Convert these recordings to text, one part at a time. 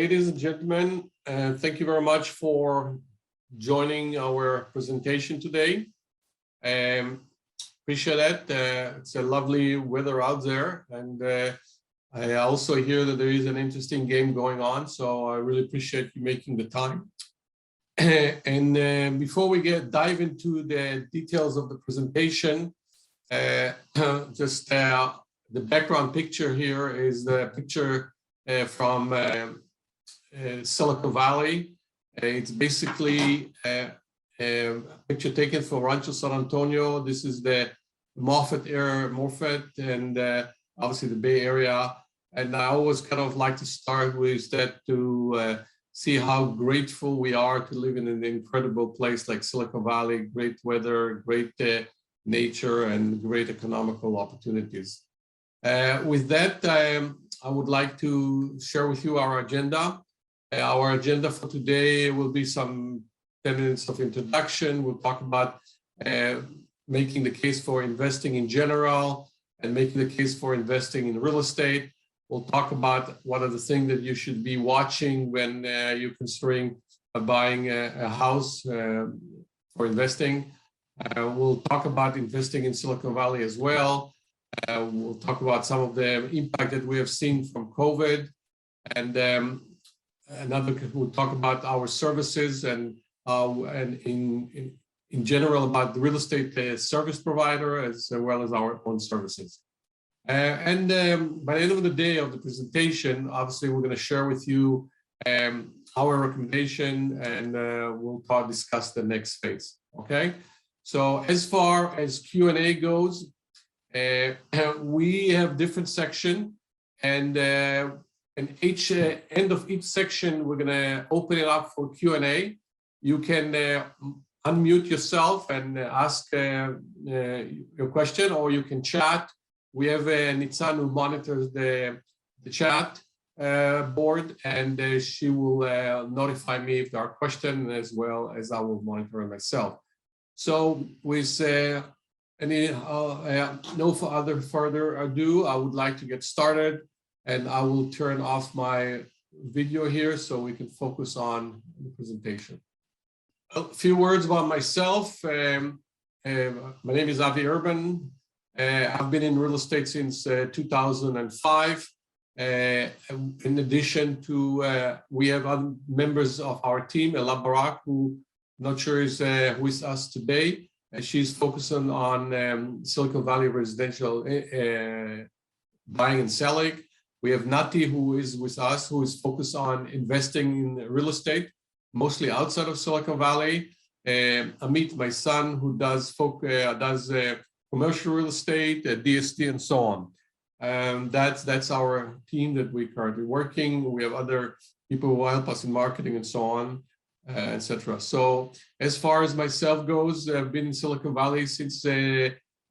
Ladies and gentlemen, thank you very much for joining our presentation today. Appreciate that. It's a lovely weather out there, and I also hear that there is an interesting game going on, so I really appreciate you making the time. And before we dive into the details of the presentation, just the background picture here is the picture from Silicon Valley. It's basically a picture taken from Rancho San Antonio. This is the Moffett and obviously the Bay Area. And I always kind of like to start with that to see how grateful we are to live in an incredible place like Silicon Valley, great weather, great nature, and great economical opportunities. With that, I would like to share with you our agenda. Our agenda for today will be some 10 minutes of introduction. We'll talk about making the case for investing in general and making the case for investing in real estate. We'll talk about what are the things that you should be watching when you're considering buying a house for investing. We'll talk about investing in Silicon Valley as well. We'll talk about some of the impact that we have seen from COVID, and we'll talk about our services and in general about the real estate service provider as well as our own services. By the end of the day of the presentation, obviously we're going to share with you our recommendation, and we'll discuss the next phase. Okay. So as far as Q&A goes, we have different section, and each end of each section, we're going to open it up for Q&A. You can unmute yourself and ask your question, or you can chat. We have Nitzan who monitors the chat board, and she will notify me if there are questions, as well as I will monitor it myself. So with no further ado, I would like to get started, and I will turn off my video here so we can focus on the presentation. A few words about myself. My name is Avi Urban. I've been in real estate since 2005. In addition to, we have other members of our team, Ella Barak, who I'm not sure is with us today. She's focusing on Silicon Valley residential buying and selling. We have Nati, who is with us, who is focused on investing in real estate, mostly outside of Silicon Valley. Amit, my son, who does commercial real estate, DST, and so on. That's our team that we're currently working. We have other people who help us in marketing and so on, etc. So as far as myself goes, I've been in Silicon Valley since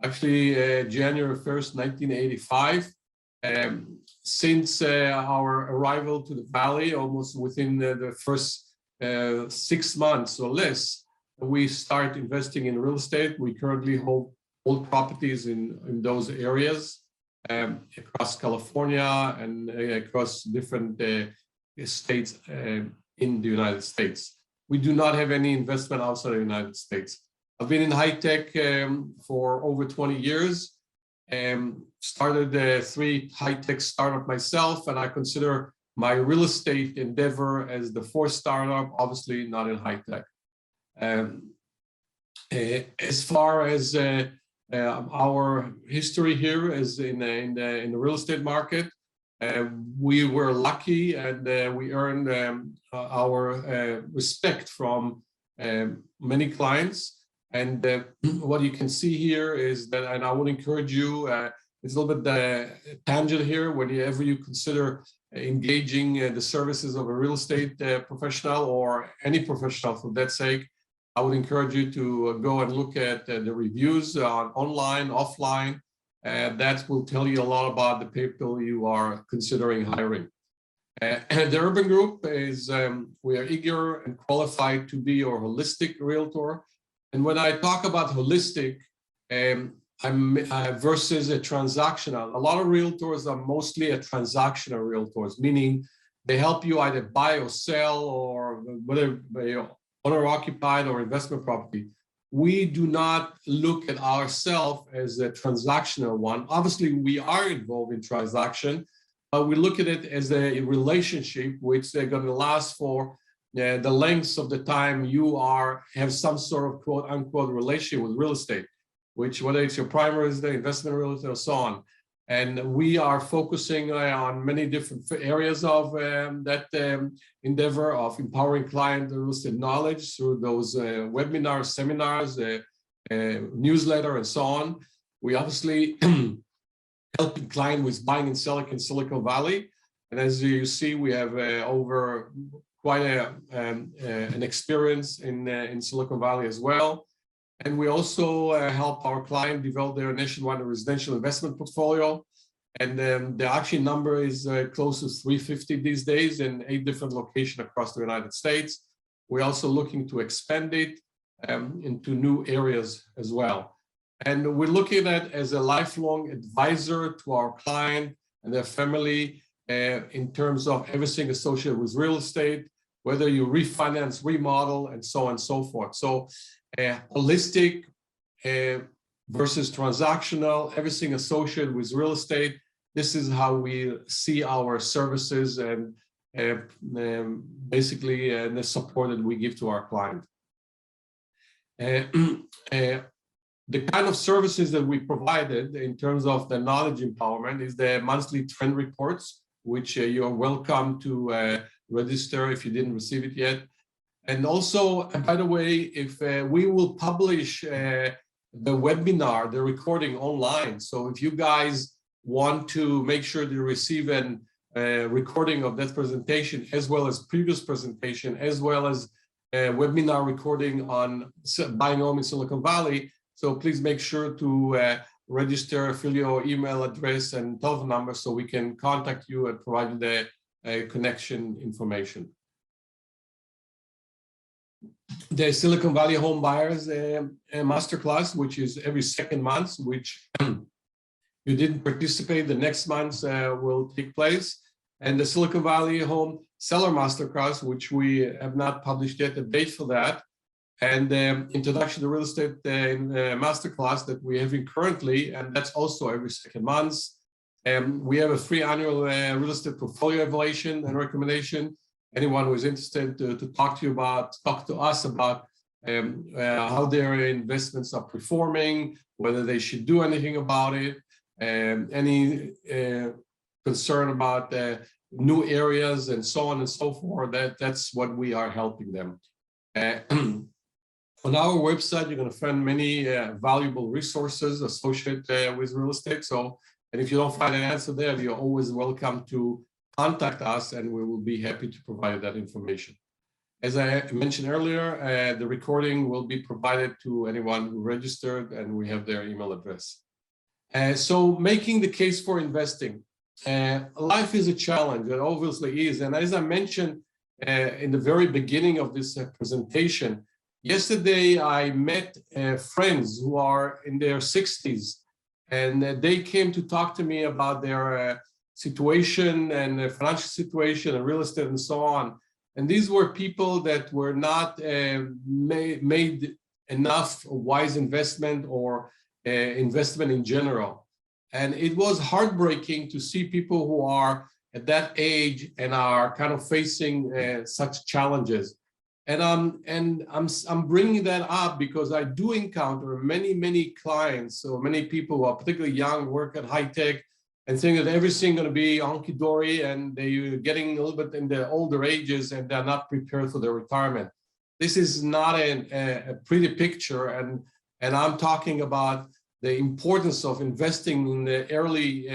actually January 1st, 1985. Since our arrival to the Valley, almost within the first 6 months or less, we start investing in real estate. We currently hold properties in those areas across California and across different states in the United States. We do not have any investment outside of the United States. I've been in high tech for over 20 years. Started 3 high tech startups myself, and I consider my real estate endeavor as the 4th startup, obviously not in high tech. As far as our history here is in the real estate market, we were lucky, and we earned our respect from many clients. And what you can see here is that, and I would encourage you, it's a little bit tangent here, whenever you consider engaging the services of a real estate professional or any professional for that sake, I would encourage you to go and look at the reviews online, offline. That will tell you a lot about the people you are considering hiring. The Urban Group is, we are eager and qualified to be your holistic realtor. And when I talk about holistic, versus a transactional, a lot of realtors are mostly a transactional realtors, meaning They help you either buy or sell, or whether owner-occupied or investment property. We do not look at ourselves as a transactional one. Obviously, we are involved in transaction, but we look at it as a relationship which they're going to last for the lengths of the time you have some sort of quote unquote relationship with real estate, which whether it's your primary residence, investment real estate, or so on. And we are focusing on many different areas of that endeavor of empowering client real estate knowledge through those webinars, seminars, newsletter, and so on. We obviously helping client with buying and selling in Silicon Valley. And as you see, we have over quite an experience in Silicon Valley as well. And we also help our client develop their nationwide residential investment portfolio. And the actual number is close to 350 these days in 8 different locations across the United States. We're also looking to expand it into new areas as well. And we're looking at it as a lifelong advisor to our client and their family in terms of everything associated with real estate, whether you refinance, remodel, and so on and so forth. So holistic versus transactional, everything associated with real estate. This is how we see our services and basically the support that we give to our client. The kind of services that we provided in terms of the knowledge empowerment is the monthly trend reports, which you are welcome to register if you didn't receive it yet. And also, by the way, if we will publish the webinar, the recording online. So if you guys want to make sure to receive a recording of that presentation, as well as previous presentation, as well as a webinar recording on buying home in Silicon Valley. So please make sure to register, fill your email address and telephone number so we can contact you and provide you the connection information. The Silicon Valley Home Buyers Masterclass, which is every second month, which you didn't participate, the next month will take place. And the Silicon Valley Home Seller Masterclass, which we have not published yet a date for that. And Introduction to Real Estate Masterclass that we're having currently, and that's also every second month. We have a free annual real estate portfolio evaluation and recommendation. Anyone who is interested to talk to us about how their investments are performing, whether they should do anything about it, any concern about new areas and so on and so forth, that's what we are helping them. On our website, you're going to find many valuable resources associated with real estate. So, and if you don't find an answer there, you're always welcome to contact us and we will be happy to provide that information. As I mentioned earlier, the recording will be provided to anyone who registered and we have their email address. So making the case for investing. Life is a challenge, it obviously is. And as I mentioned in the very beginning of this presentation, yesterday I met friends who are in their 60s and they came to talk to me about their situation and their financial situation and real estate and so on. And these were people that were not made enough wise investment or investment in general. And it was heartbreaking to see people who are at that age and are kind of facing such challenges. And I'm bringing that up because I do encounter many clients, so many people who are particularly young, work at high tech, and think that everything's going to be honky-dory, and they're getting a little bit in their older ages and they're not prepared for their retirement. This is not a pretty picture, and I'm talking about the importance of investing in the early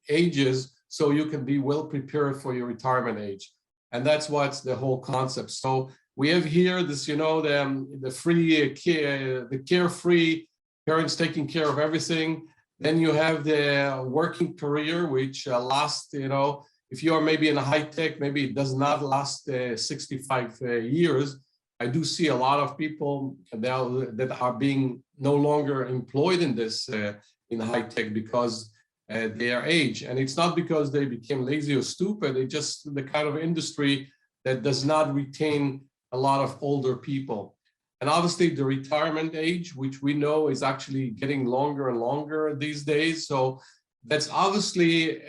ages so you can be well prepared for your retirement age. And that's what's the whole concept. So we have here this, the free care, the carefree parents taking care of everything. Then you have the working career, which lasts, if you are maybe in a high tech, maybe it does not last 65 years. I do see a lot of people that are being no longer employed in this in high tech because their age. And it's not because they became lazy or stupid, it's just the kind of industry that does not retain a lot of older people. And obviously the retirement age, which we know is actually getting longer and longer these days. So that's obviously,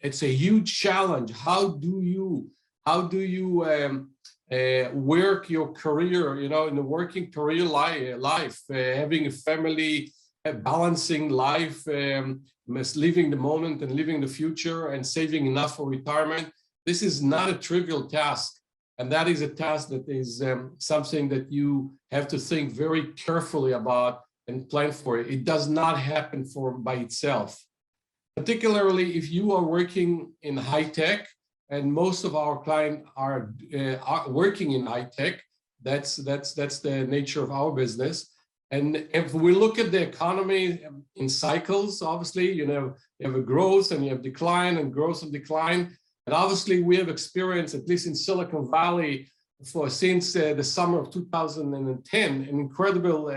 it's a huge challenge. How do you work your career, you know, in the working career life, having a family, balancing life, living the moment and living the future and saving enough for retirement. This is not a trivial task. And that is a task that is something that you have to think very carefully about and plan for it. It does not happen by itself. Particularly if you are working in high tech, and most of our clients are working in high tech. That's the nature of our business. And if we look at the economy in cycles, obviously, you know, you have a growth and you have decline and growth and decline. And obviously, we have experienced, at least in Silicon Valley, since the summer of 2010, an incredible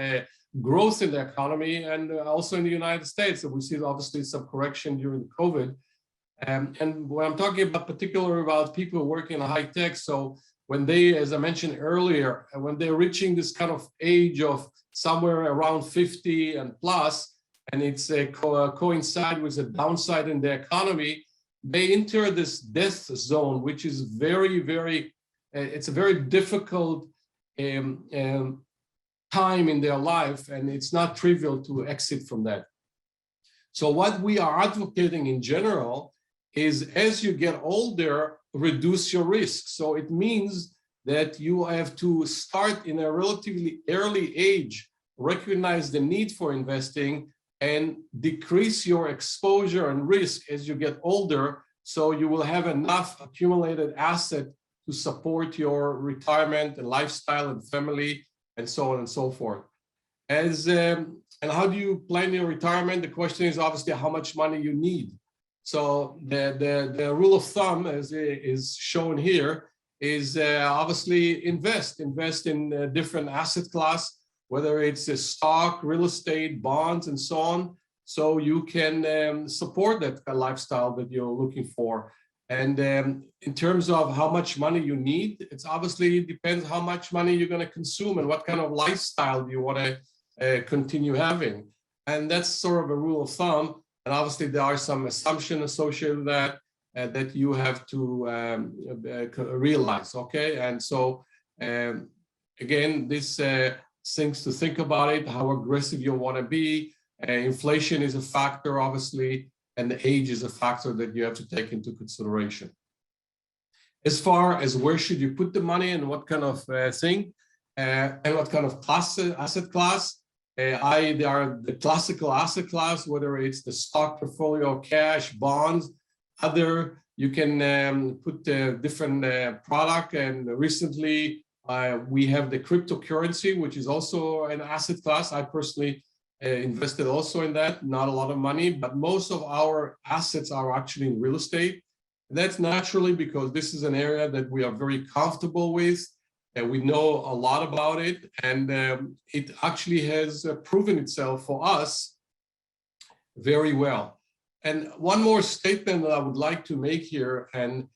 growth in the economy, and also in the United States. So we see obviously some correction during COVID. And when I'm talking about particularly about people working in high tech, so when they, as I mentioned earlier, when they're reaching this kind of age of somewhere around 50 and plus, and it's coincide with a downside in the economy, they enter this death zone, which is very, very, it's a very difficult time in their life, and it's not trivial to exit from that. So what we are advocating in general is, as you get older, reduce your risk. So it means that you have to start in a relatively early age, recognize the need for investing, and decrease your exposure and risk as you get older, so you will have enough accumulated asset to support your retirement and lifestyle and family and so on and so forth. And how do you plan your retirement? The question is obviously how much money you need. So the rule of thumb, as is shown here, is obviously invest in different asset class, whether it's a stock, real estate, bonds, and so on, so you can support that lifestyle that you're looking for. And in terms of how much money you need, it's obviously depends how much money you're going to consume and what kind of lifestyle do you want to continue having. And that's sort of a rule of thumb. And obviously there are some assumptions associated with that that you have to realize, okay? And so again, this things to think about it, how aggressive you want to be. Inflation is a factor, obviously, and the age is a factor that you have to take into consideration. As far as where should you put the money and what kind of thing, and what kind of asset class, there are the classical asset class, whether it's the stock portfolio, cash, bonds, other, you can put different product. And recently we have the cryptocurrency, which is also an asset class. I personally invested also in that, not a lot of money, but most of our assets are actually in real estate. And that's naturally because this is an area that we are very comfortable with, and we know a lot about it, and it actually has proven itself for us very well. And one more statement that I would like to make here, and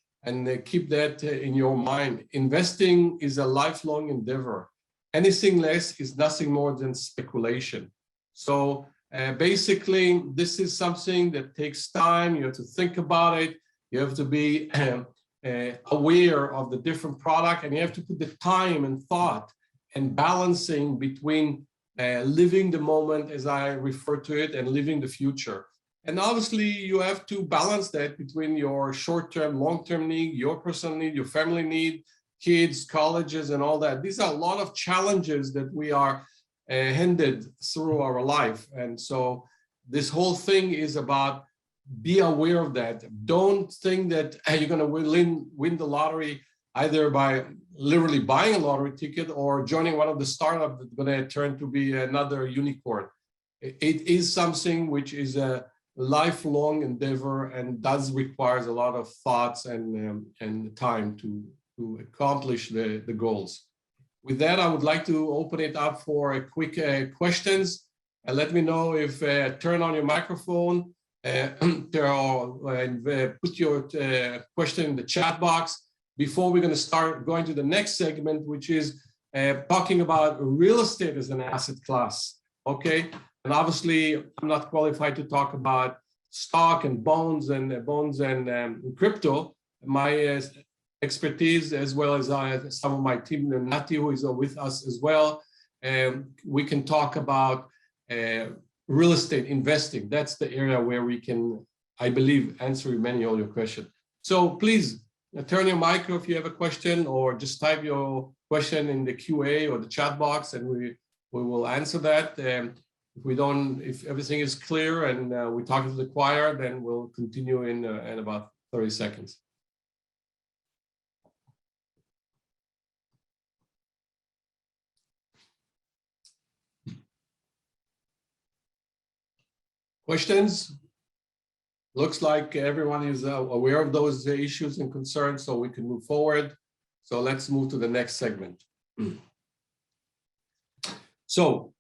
keep that in your mind. Investing is a lifelong endeavor. Anything less is nothing more than speculation. So basically, this is something that takes time. You have to think about it. You have to be aware of the different product, and you have to put the time and thought and balancing between living the moment, as I refer to it, and living the future. And obviously, you have to balance that between your short-term, long-term need, your personal need, your family need, kids, colleges, and all that. These are a lot of challenges that we are handed through our life. And so this whole thing is about be aware of that. Don't think that you're going to win the lottery either by literally buying a lottery ticket or joining one of the startups that's going to turn to be another unicorn. It is something which is a lifelong endeavor and does requires a lot of thoughts and time to accomplish the goals. With that, I would like to open it up for a quick questions. And let me know if turn on your microphone put your question in the chat box before we're going to start going to the next segment, which is talking about real estate as an asset class. Okay, and obviously I'm not qualified to talk about stock and bonds and crypto. My expertise, as well as some of my team, Nati, who is with us as well, we can talk about real estate investing. That's the area where we can, I believe, answer many of your questions. So please turn your mic if you have a question, or just type your question in the QA or the chat box, and we will answer that. If everything is clear and we're talking to the choir, then we'll continue in about 30 seconds. Questions? Looks like everyone is aware of those issues and concerns, so we can move forward. So let's move to the next segment. So,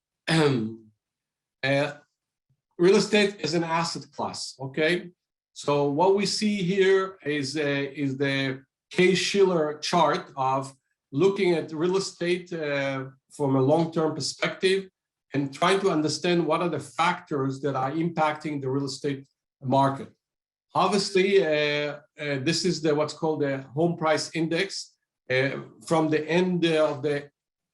real estate is an asset class, okay? So what we see here is the Case-Shiller chart of looking at real estate from a long-term perspective and trying to understand what are the factors that are impacting the real estate market. Obviously, this is what's called the home price index from the end of the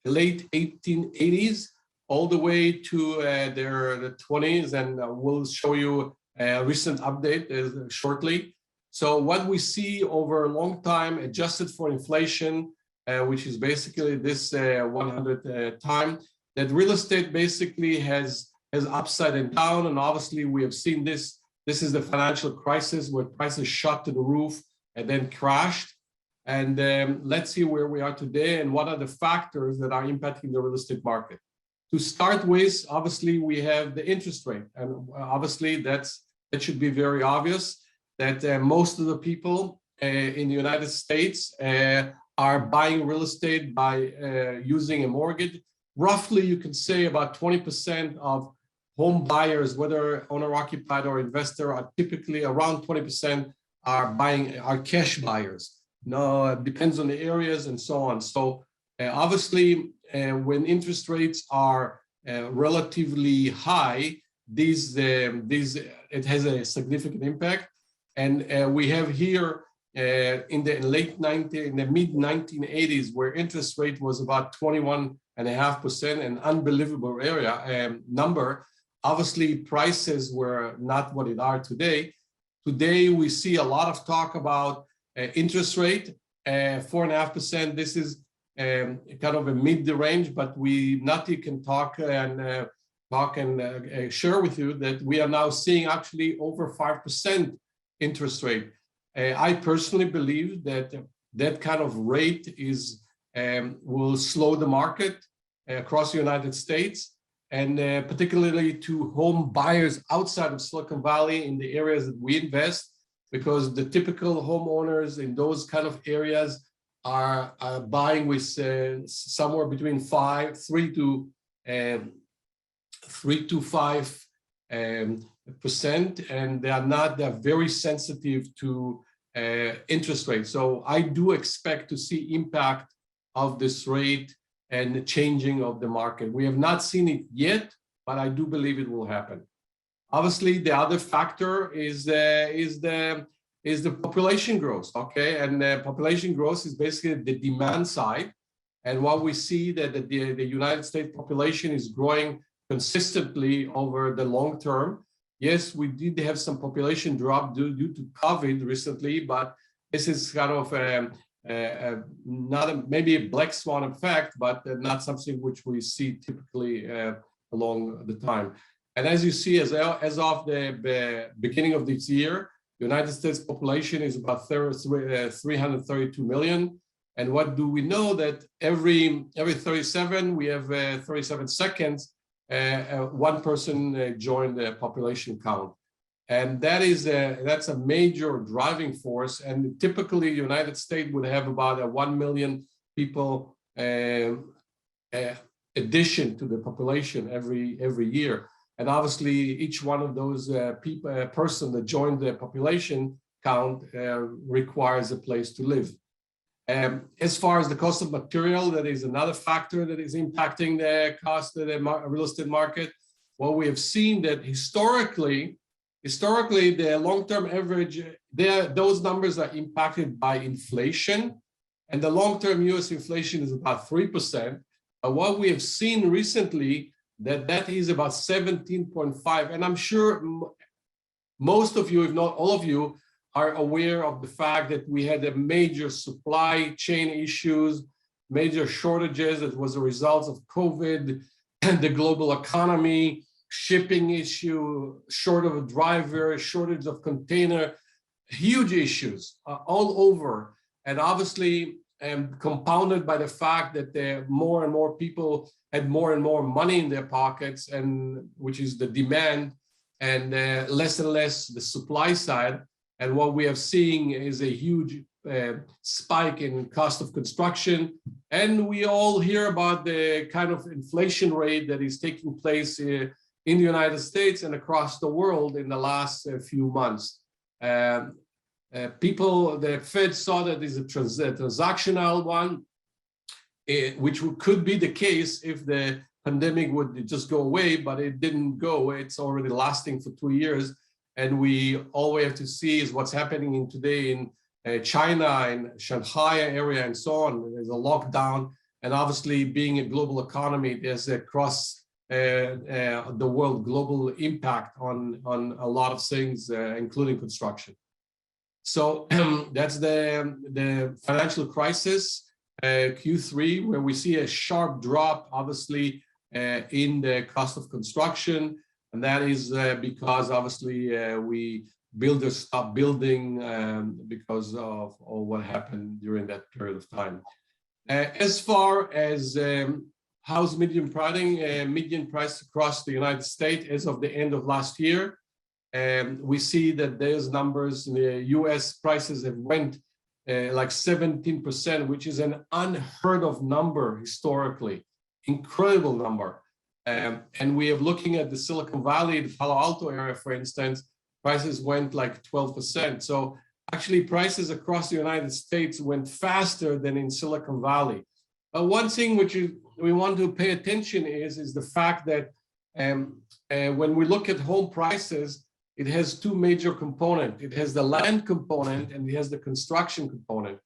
late 1880s all the way to the 20s, and we'll show you a recent update shortly. So what we see over a long time, adjusted for inflation, which is basically this 100 time, that real estate basically has upside and down, and obviously we have seen this. This is the financial crisis where prices shot to the roof and then crashed. And let's see where we are today and what are the factors that are impacting the real estate market. To start with, obviously we have the interest rate, and obviously that should be very obvious that most of the people in the United States are buying real estate by using a mortgage. Roughly, you can say about 20% of home buyers, whether owner-occupied or investor, are typically around 20% are cash buyers. No, it depends on the areas and so on. So obviously, when interest rates are relatively high, it has a significant impact. And we have here in the mid 1980s, where interest rate was about 21.5%, an unbelievable number. Obviously, prices were not what it are today. Today, we see a lot of talk about interest rate, 4.5%. This is kind of a mid-range, but Nati can talk and share with you that we are now seeing actually over 5% interest rate. I personally believe that kind of rate will slow the market across the United States, and particularly to home buyers outside of Silicon Valley in the areas that we invest, because the typical homeowners in those kind of areas are buying with somewhere between 3 to 5%, and they're very sensitive to interest rates. So I do expect to see impact of this rate and the changing of the market. We have not seen it yet, but I do believe it will happen. Obviously, the other factor is the population growth, okay? And population growth is basically the demand side. And what we see that the United States population is growing consistently over the long term. Yes, we did have some population drop due to COVID recently, but this is kind of maybe a black swan effect, but not something which we see typically along the time. And as you see, as of the beginning of this year, the United States population is about 332 million. And what do we know? That every 37, we have 37 seconds, one person joined the population count. And that's a major driving force. And typically, the United States would have about 1 million people addition to the population every year. And obviously, each one of those person that joined the population count requires a place to live. As far as the cost of material, that is another factor that is impacting the cost of the real estate market. What we have seen that historically, the long-term average, those numbers are impacted by inflation, and the long-term U.S. inflation is about 3%. But what we have seen recently, that is about 17.5, and I'm sure most of you, if not all of you, are aware of the fact that we had a major supply chain issues, major shortages that was a result of COVID, and the global economy, shipping issue, shortage of drivers, shortage of container, huge issues all over. And obviously, compounded by the fact that more and more people had more and more money in their pockets, and which is the demand, and less and less the supply side. And what we are seeing is a huge spike in cost of construction. And we all hear about the kind of inflation rate that is taking place in the United States and across the world in the last few months. The Fed saw that as a transactional one, which could be the case if the pandemic would just go away, but it didn't go. It's already lasting for 2 years. And all we have to see is what's happening today in China and Shanghai area and so on. There's a lockdown, and obviously being a global economy, there's across the world global impact on a lot of things, including construction. So that's the financial crisis, Q3, where we see a sharp drop, obviously, in the cost of construction. And that is because obviously builders stopped building because of what happened during that period of time. As far as house median price across the United States as of the end of last year, we see that those numbers in the US prices have went like 17%, which is an unheard of number historically, incredible number. And we are looking at the Silicon Valley, the Palo Alto area, for instance, prices went like 12%. So actually prices across the United States went faster than in Silicon Valley. But one thing which we want to pay attention is the fact that when we look at home prices, it has two major components. It has the land component and it has the construction component,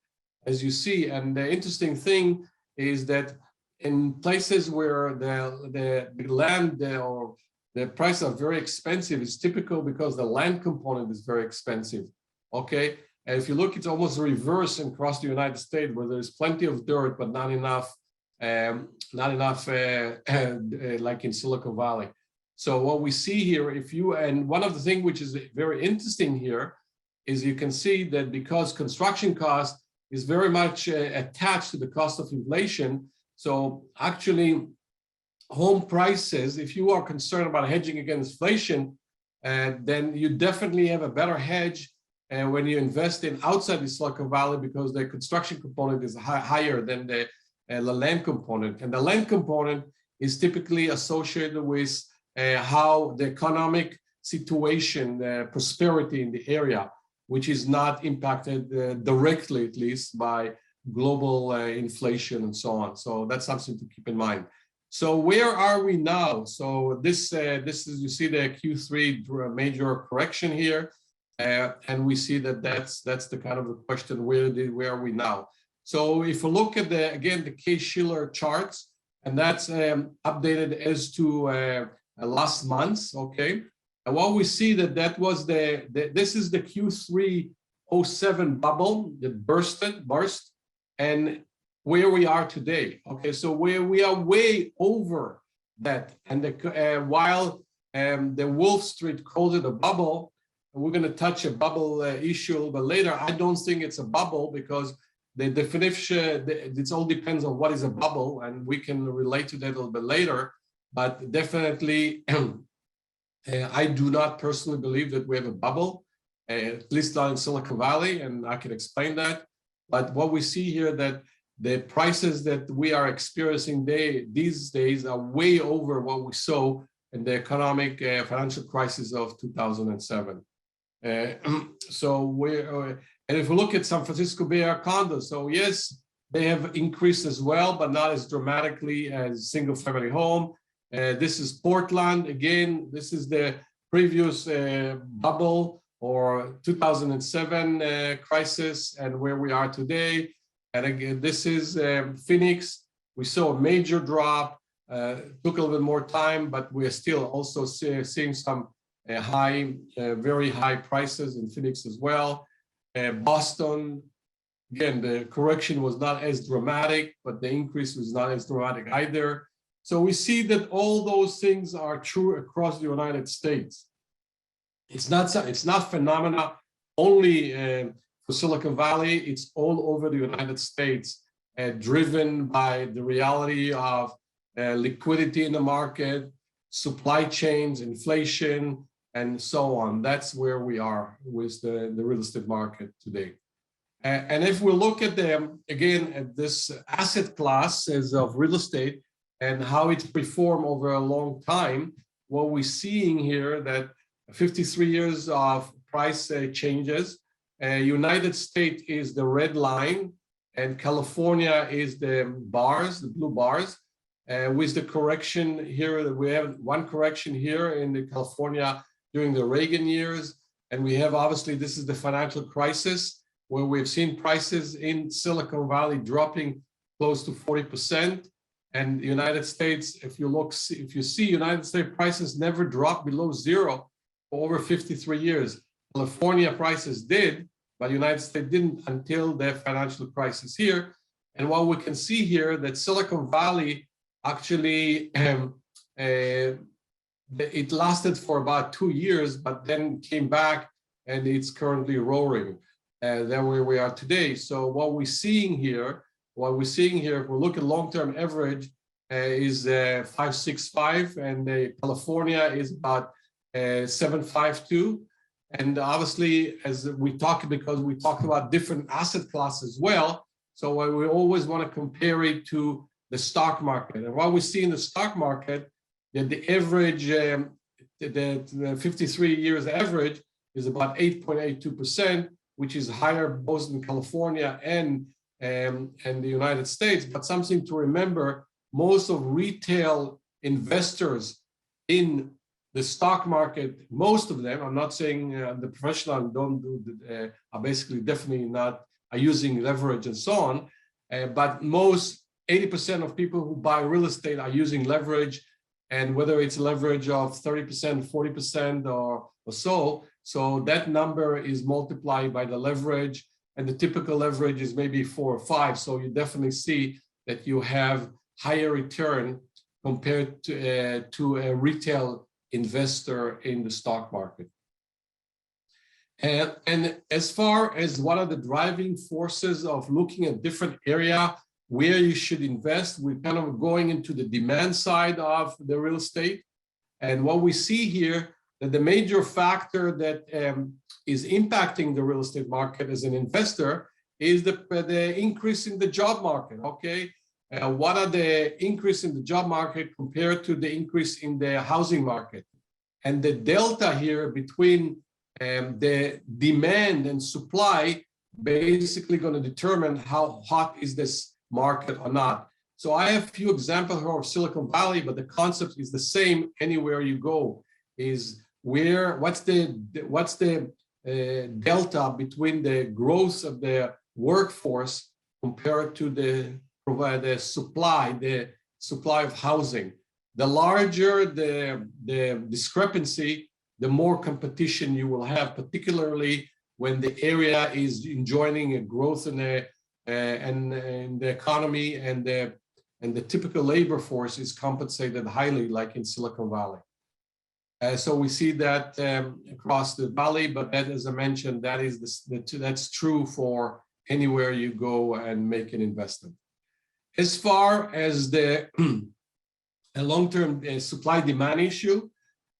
as you see. And the interesting thing is that in places where the land or the prices are very expensive, it's typical because the land component is very expensive, okay? And if you look, it's almost reverse across the United States, where there's plenty of dirt, but not enough like in Silicon Valley. So what we see here, and one of the things which is very interesting here is you can see that because construction cost is very much attached to the cost of inflation. So actually, home prices, if you are concerned about hedging against inflation, then you definitely have a better hedge when you invest in outside the Silicon Valley, because the construction component is higher than the land component. And the land component is typically associated with how the economic situation, prosperity in the area, which is not impacted directly, at least, by global inflation and so on. So that's something to keep in mind. So where are we now? So this is, you see the Q3 major correction here, and we see that that's the kind of the question, where are we now? So if we look at the Case-Shiller charts, and that's updated as to last month, okay? And what we see that was this is the Q3 07 bubble that burst, and where we are today, okay? So where we are way over that, and while the Wall Street called it a bubble, and we're going to touch a bubble issue a little bit later. I don't think it's a bubble, because the definition, it all depends on what is a bubble, and we can relate to that a little bit later. But definitely, I do not personally believe that we have a bubble, at least not in Silicon Valley, and I can explain that. But what we see here, that the prices that we are experiencing these days are way over what we saw and the economic financial crisis of 2007. So and if we look at San Francisco Bay Area condos, so yes, they have increased as well, but not as dramatically as single-family home. This is Portland. Again, this is the previous bubble or 2007 crisis and where we are today. And again, this is Phoenix. We saw a major drop. Took a little bit more time, but we're still also seeing some very high prices in Phoenix as well. Boston, again, the correction was not as dramatic, but the increase was not as dramatic either. So we see that all those things are true across the United States. It's not phenomena only for Silicon Valley. It's all over the United States, driven by the reality of liquidity in the market, supply chains, inflation, and so on. That's where we are with the real estate market today. And if we look at them again at this asset class as of real estate and how it's performed over a long time, what we're seeing here that 53 years of price changes. United States is the red line, and California is the bars, the blue bars. With the correction here, we have one correction here in the California during the Reagan years, and we have obviously this is the financial crisis where we've seen prices in Silicon Valley dropping close to 40%. And the United States, if you see United States prices never dropped below zero for over 53 years. California prices did, but United States didn't until the financial crisis here. And what we can see here that Silicon Valley actually it lasted for about 2 years, but then came back and it's currently roaring. Then where we are today. So what we're seeing here, if we look at long-term average, is 565, and California is about 752. And obviously, as we talked, because we talked about different asset classes as well, so we always want to compare it to the stock market. And what we see in the stock market, that the average, the 53 years average is about 8.82%, which is higher both in California and the United States. But something to remember, most of retail investors in the stock market, most of them, I'm not saying the professional don't do, are basically definitely not, are using leverage and so on, but most 80% of people who buy real estate are using leverage, and whether it's leverage of 30%, 40% or so, so that number is multiplied by the leverage, and the typical leverage is maybe 4 or 5. So you definitely see that you have higher return compared to a retail investor in the stock market. And as far as what are the driving forces of looking at different area where you should invest, we're kind of going into the demand side of the real estate. And what we see here, that the major factor that is impacting the real estate market as an investor is the increase in the job market, okay? What are the increase in the job market compared to the increase in the housing market? And the delta here between the demand and supply basically going to determine how hot is this market or not. So I have a few examples here of Silicon Valley, but the concept is the same anywhere you go. Is what's the delta between the growth of the workforce compared to the supply of housing. The larger the discrepancy, the more competition you will have, particularly when the area is enjoying a growth in the economy, and the typical labor force is compensated highly, like in Silicon Valley. So we see that across the valley, but that, as I mentioned, that is that's true for anywhere you go and make an investment. As far as the long-term supply-demand issue,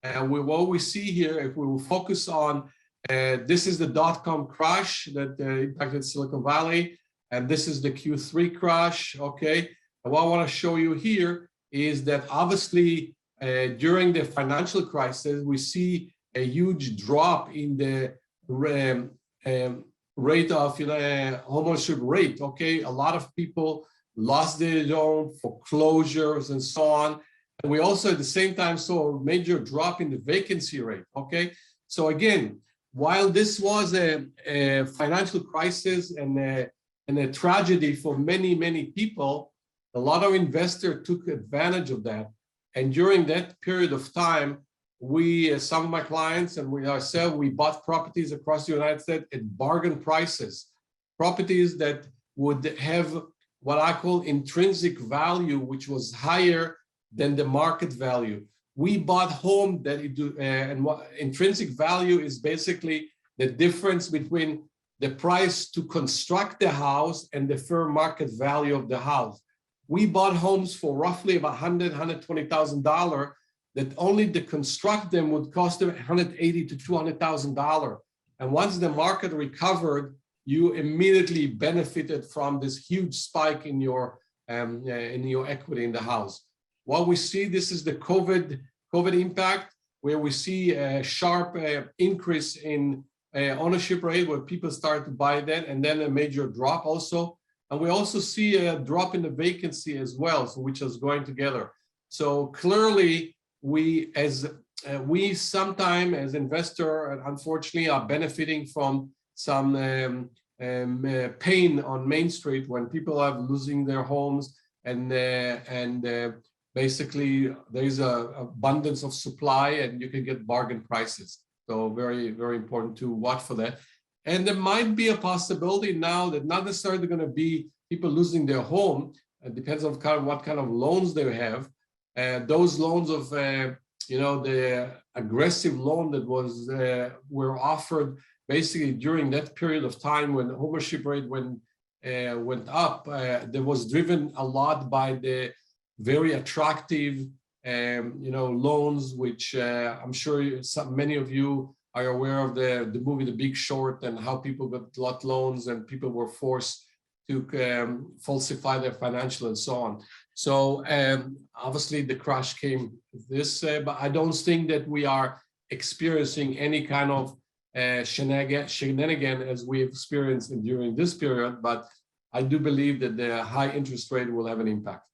what we see here, if we will focus on, this is the dot-com crash that impacted Silicon Valley, and this is the Q3 crash, okay? And what I want to show you here is that obviously during the financial crisis, we see a huge drop in the rate of homeownership rate. Okay, a lot of people lost their home, foreclosures, and so on. And we also at the same time saw a major drop in the vacancy rate. Okay, so again, while this was a financial crisis and a tragedy for many people, a lot of investors took advantage of that. And during that period of time, we, some of my clients and we ourselves, we bought properties across the United States at bargain prices, properties that would have what I call intrinsic value, which was higher than the market value. We bought home that and what intrinsic value is basically the difference between the price to construct the house and the fair market value of the house. We bought homes for roughly about $120,000 that only to construct them would cost them $180,000 to $200,000. And once the market recovered, you immediately benefited from this huge spike in your equity in the house. What we see, this is the COVID impact, where we see a sharp increase in ownership rate, where people start to buy that, and then a major drop also. And we also see a drop in the vacancy as well, so which is going together. So clearly, we sometime as investor, unfortunately, are benefiting from some pain on Main Street when people are losing their homes, and basically there's an abundance of supply and you can get bargain prices. So very important to watch for that. And there might be a possibility now that not necessarily going to be people losing their home. It depends on what kind of loans they have. Those loans of the aggressive loan that were offered basically during that period of time when the ownership rate went up, that was driven a lot by the very attractive loans, which I'm sure many of you are aware of the movie The Big Short, and how people got a lot loans and people were forced to falsify their financial and so on. So obviously the crash came this, but I don't think that we are experiencing any kind of shenanigan as we experienced during this period, but I do believe that the high interest rate will have an impact.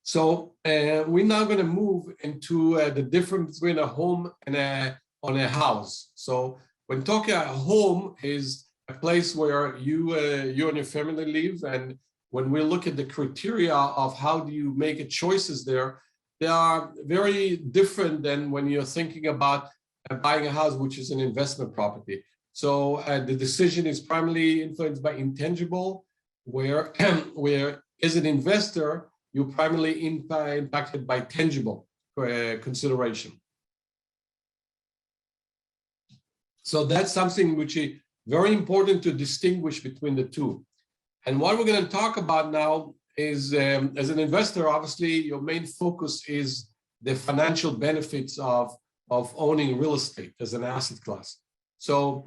So we're now going to move into the difference between a home and a house. So when talking about a home is a place where you and your family live, and when we look at the criteria of how do you make choices there, they are very different than when you're thinking about buying a house, which is an investment property. So the decision is primarily influenced by intangible, where as an investor, you're primarily impacted by tangible consideration. So that's something which is very important to distinguish between the two. And what we're going to talk about now is, as an investor, obviously, your main focus is the financial benefits of owning real estate as an asset class. So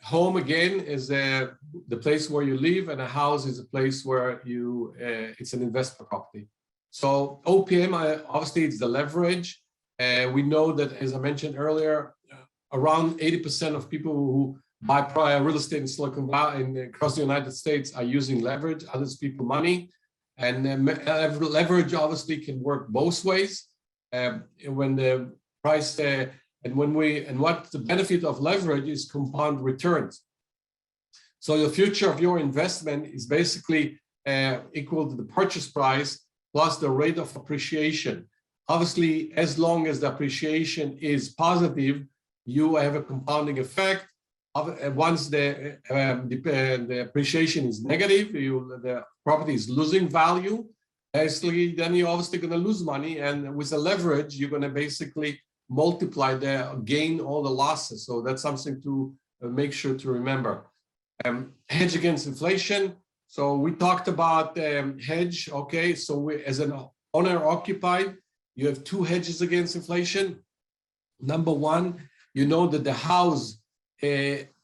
home, again, is the place where you live, and a house is a place where it's an investment property. So OPM, obviously, it's the leverage. We know that, as I mentioned earlier, around 80% of people who buy real estate in Silicon Valley and across the United States are using leverage, others people money. And leverage obviously can work both ways. When the price and what the benefit of leverage is compound returns. So the future of your investment is basically equal to the purchase price plus the rate of appreciation. Obviously, as long as the appreciation is positive, you have a compounding effect. Once the appreciation is negative, the property is losing value. Basically, then you're obviously going to lose money, and with the leverage, you're going to basically multiply gain all the losses. So that's something to make sure to remember. Hedge against inflation. So we talked about hedge. Okay, so as an owner occupied, you have two hedges against inflation. Number one, you know that the house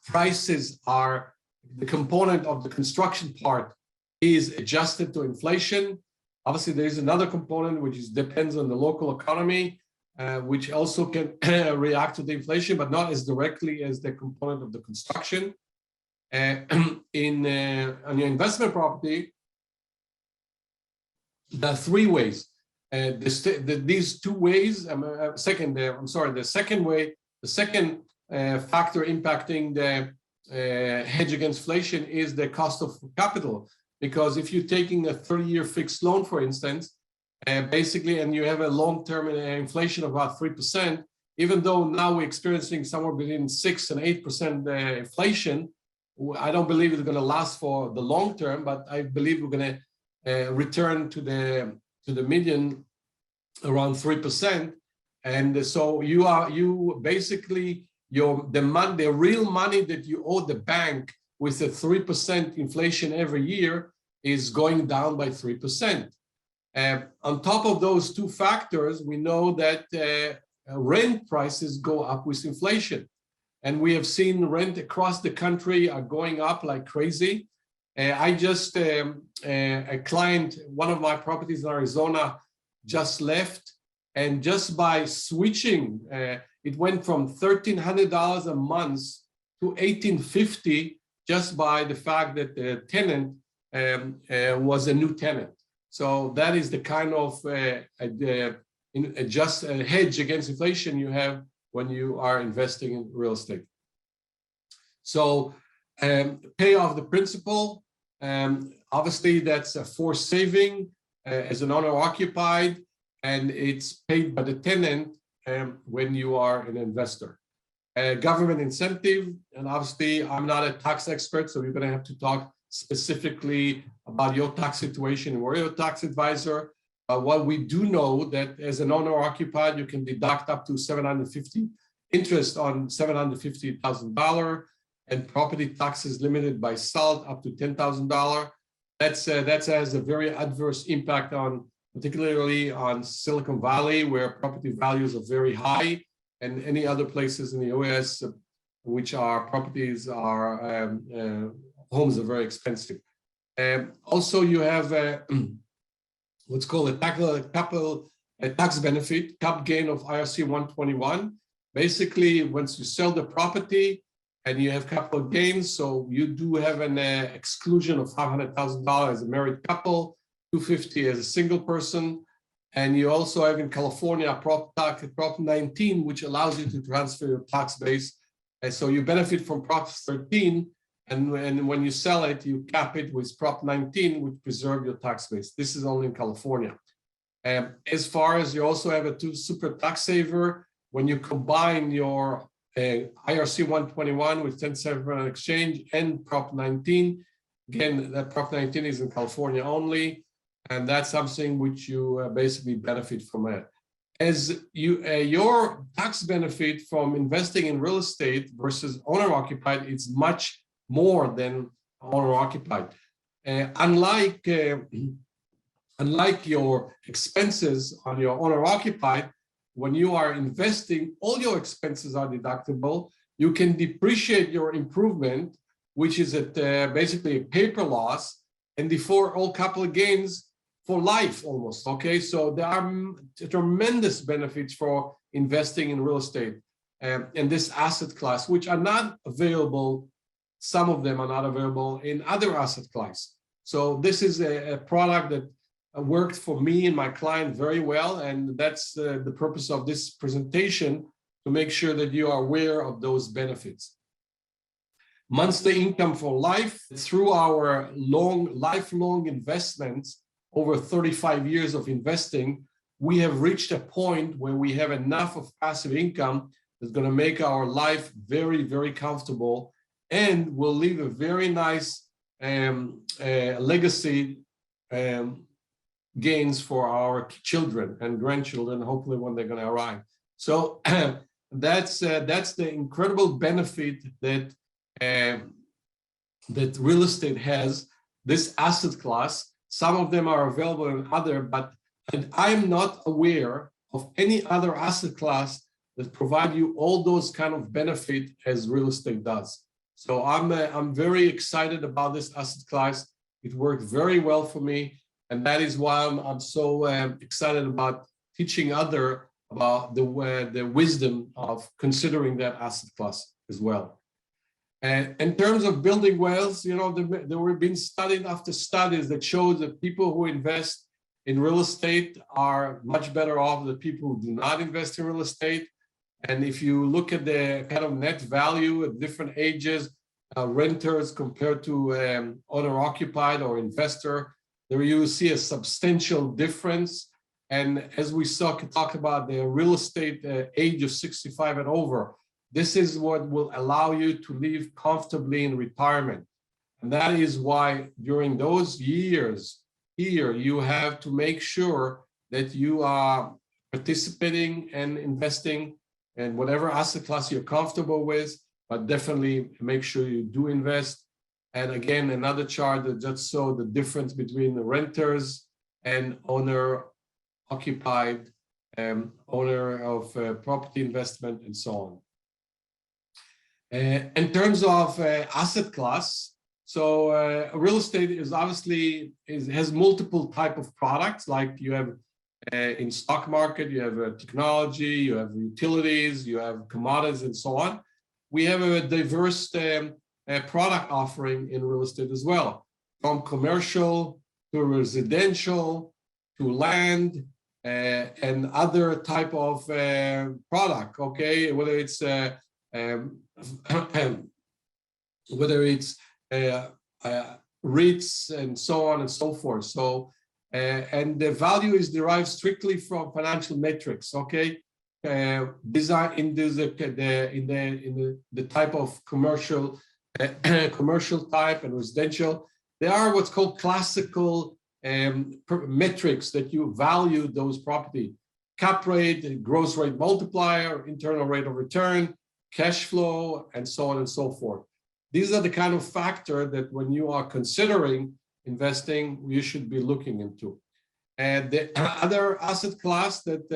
prices are the component of the construction part is adjusted to inflation. Obviously, there is another component which depends on the local economy, which also can react to the inflation, but not as directly as the component of the construction. On your investment property, there are three ways. These two ways. The second factor impacting the hedge against inflation is the cost of capital. Because if you're taking a 30-year fixed loan, for instance, basically, and you have a long-term inflation of about 3%, even though now we're experiencing somewhere between 6 and 8% inflation, I don't believe it's going to last for the long term, but I believe we're going to return to the median around 3%. And so the real money that you owe the bank with a 3% inflation every year is going down by 3%. On top of those two factors, we know that rent prices go up with inflation. And we have seen rent across the country are going up like crazy. I just, a client, one of my properties in Arizona just left, and just by switching, it went from $1,300 a month to $1,850 just by the fact that the tenant was a new tenant. So that is the kind of just a hedge against inflation you have when you are investing in real estate. So pay off the principal. Obviously, that's a forced saving as an owner-occupied, and it's paid by the tenant when you are an investor. Government incentive, and obviously, I'm not a tax expert, so we're going to have to talk specifically about your tax situation or your tax advisor. What we do know that as an owner-occupied, you can deduct up to $750 interest on $750,000, and property taxes limited by SALT up to $10,000. That has a very adverse impact on, particularly on Silicon Valley, where property values are very high, and any other places in the US, which are properties are homes are very expensive. Also, you have what's called a tax benefit, cap gain of IRC 121. Basically, once you sell the property and you have capital gains, so you do have an exclusion of $500,000 as a married couple, $250,000 as a single person, and you also have in California Prop 19, which allows you to transfer your tax base. And so you benefit from Prop 13, and when you sell it, you cap it with Prop 19, which preserve your tax base. This is only in California. As far as you also have a super tax saver, when you combine your IRC 121 with 1071 exchange and Prop 19, again, that Prop 19 is in California only, and that's something which you basically benefit from it. As your tax benefit from investing in real estate versus owner-occupied, it's much more than owner-occupied. Unlike your expenses on your owner-occupied, when you are investing, all your expenses are deductible. You can depreciate your improvement, which is basically a paper loss, and defer all capital gains for life almost, okay? So there are tremendous benefits for investing in real estate in this asset class, which are not available, some of them are not available in other asset class. So this is a product that worked for me and my client very well, and that's the purpose of this presentation, to make sure that you are aware of those benefits. Monthly income for life, through our lifelong investments, over 35 years of investing, we have reached a point where we have enough of passive income that's going to make our life very, very comfortable, and will leave a very nice legacy gains for our children and grandchildren, hopefully when they're going to arrive. So that's the incredible benefit that that real estate has, this asset class. Some of them are available in other, but I'm not aware of any other asset class that provide you all those kind of benefit as real estate does. So I'm very excited about this asset class. It worked very well for me. And that is why I'm so excited about teaching others about the wisdom of considering that asset class as well. And in terms of building wealth, you know, there were been studies after studies that show that people who invest in real estate are much better off than people who do not invest in real estate. And if you look at the kind of net value at different ages, renters compared to owner-occupied or investor, there you see a substantial difference. And as we talk about the real estate age of 65 and over, this is what will allow you to live comfortably in retirement. And that is why during those years here, you have to make sure that you are participating and investing in whatever asset class you're comfortable with, but definitely make sure you do invest. And again, another chart that just show the difference between the renters and owner-occupied, owner of property investment, and so on. In terms of asset class, so real estate is obviously has multiple type of products. Like you have in stock market, you have technology, you have utilities, you have commodities, and so on. We have a diverse product offering in real estate as well, from commercial to residential to land and other type of product. Okay, whether it's REITs and so on and so forth. So, and the value is derived strictly from financial metrics. Okay, these are in the type of commercial, commercial type and residential. They are what's called classical metrics that you value those property: cap rate, gross rate multiplier, internal rate of return, cash flow, and so on and so forth. These are the kind of factor that when you are considering investing, you should be looking into. And the other asset class that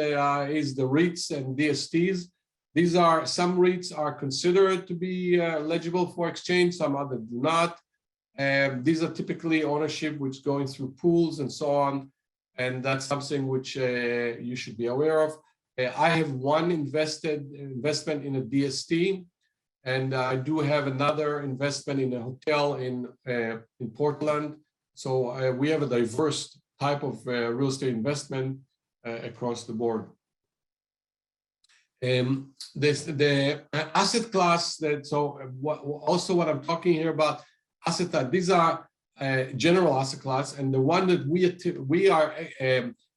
is the REITs and DSTs. These are, some REITs are considered to be eligible for exchange, some others do not. These are typically ownership which is going through pools and so on. And that's something which you should be aware of. I have one investment in a DST, and I do have another investment in a hotel in Portland. So we have a diverse type of real estate investment across the board. The asset class that, so also what I'm talking here about asset class, these are general asset class, and the one that we are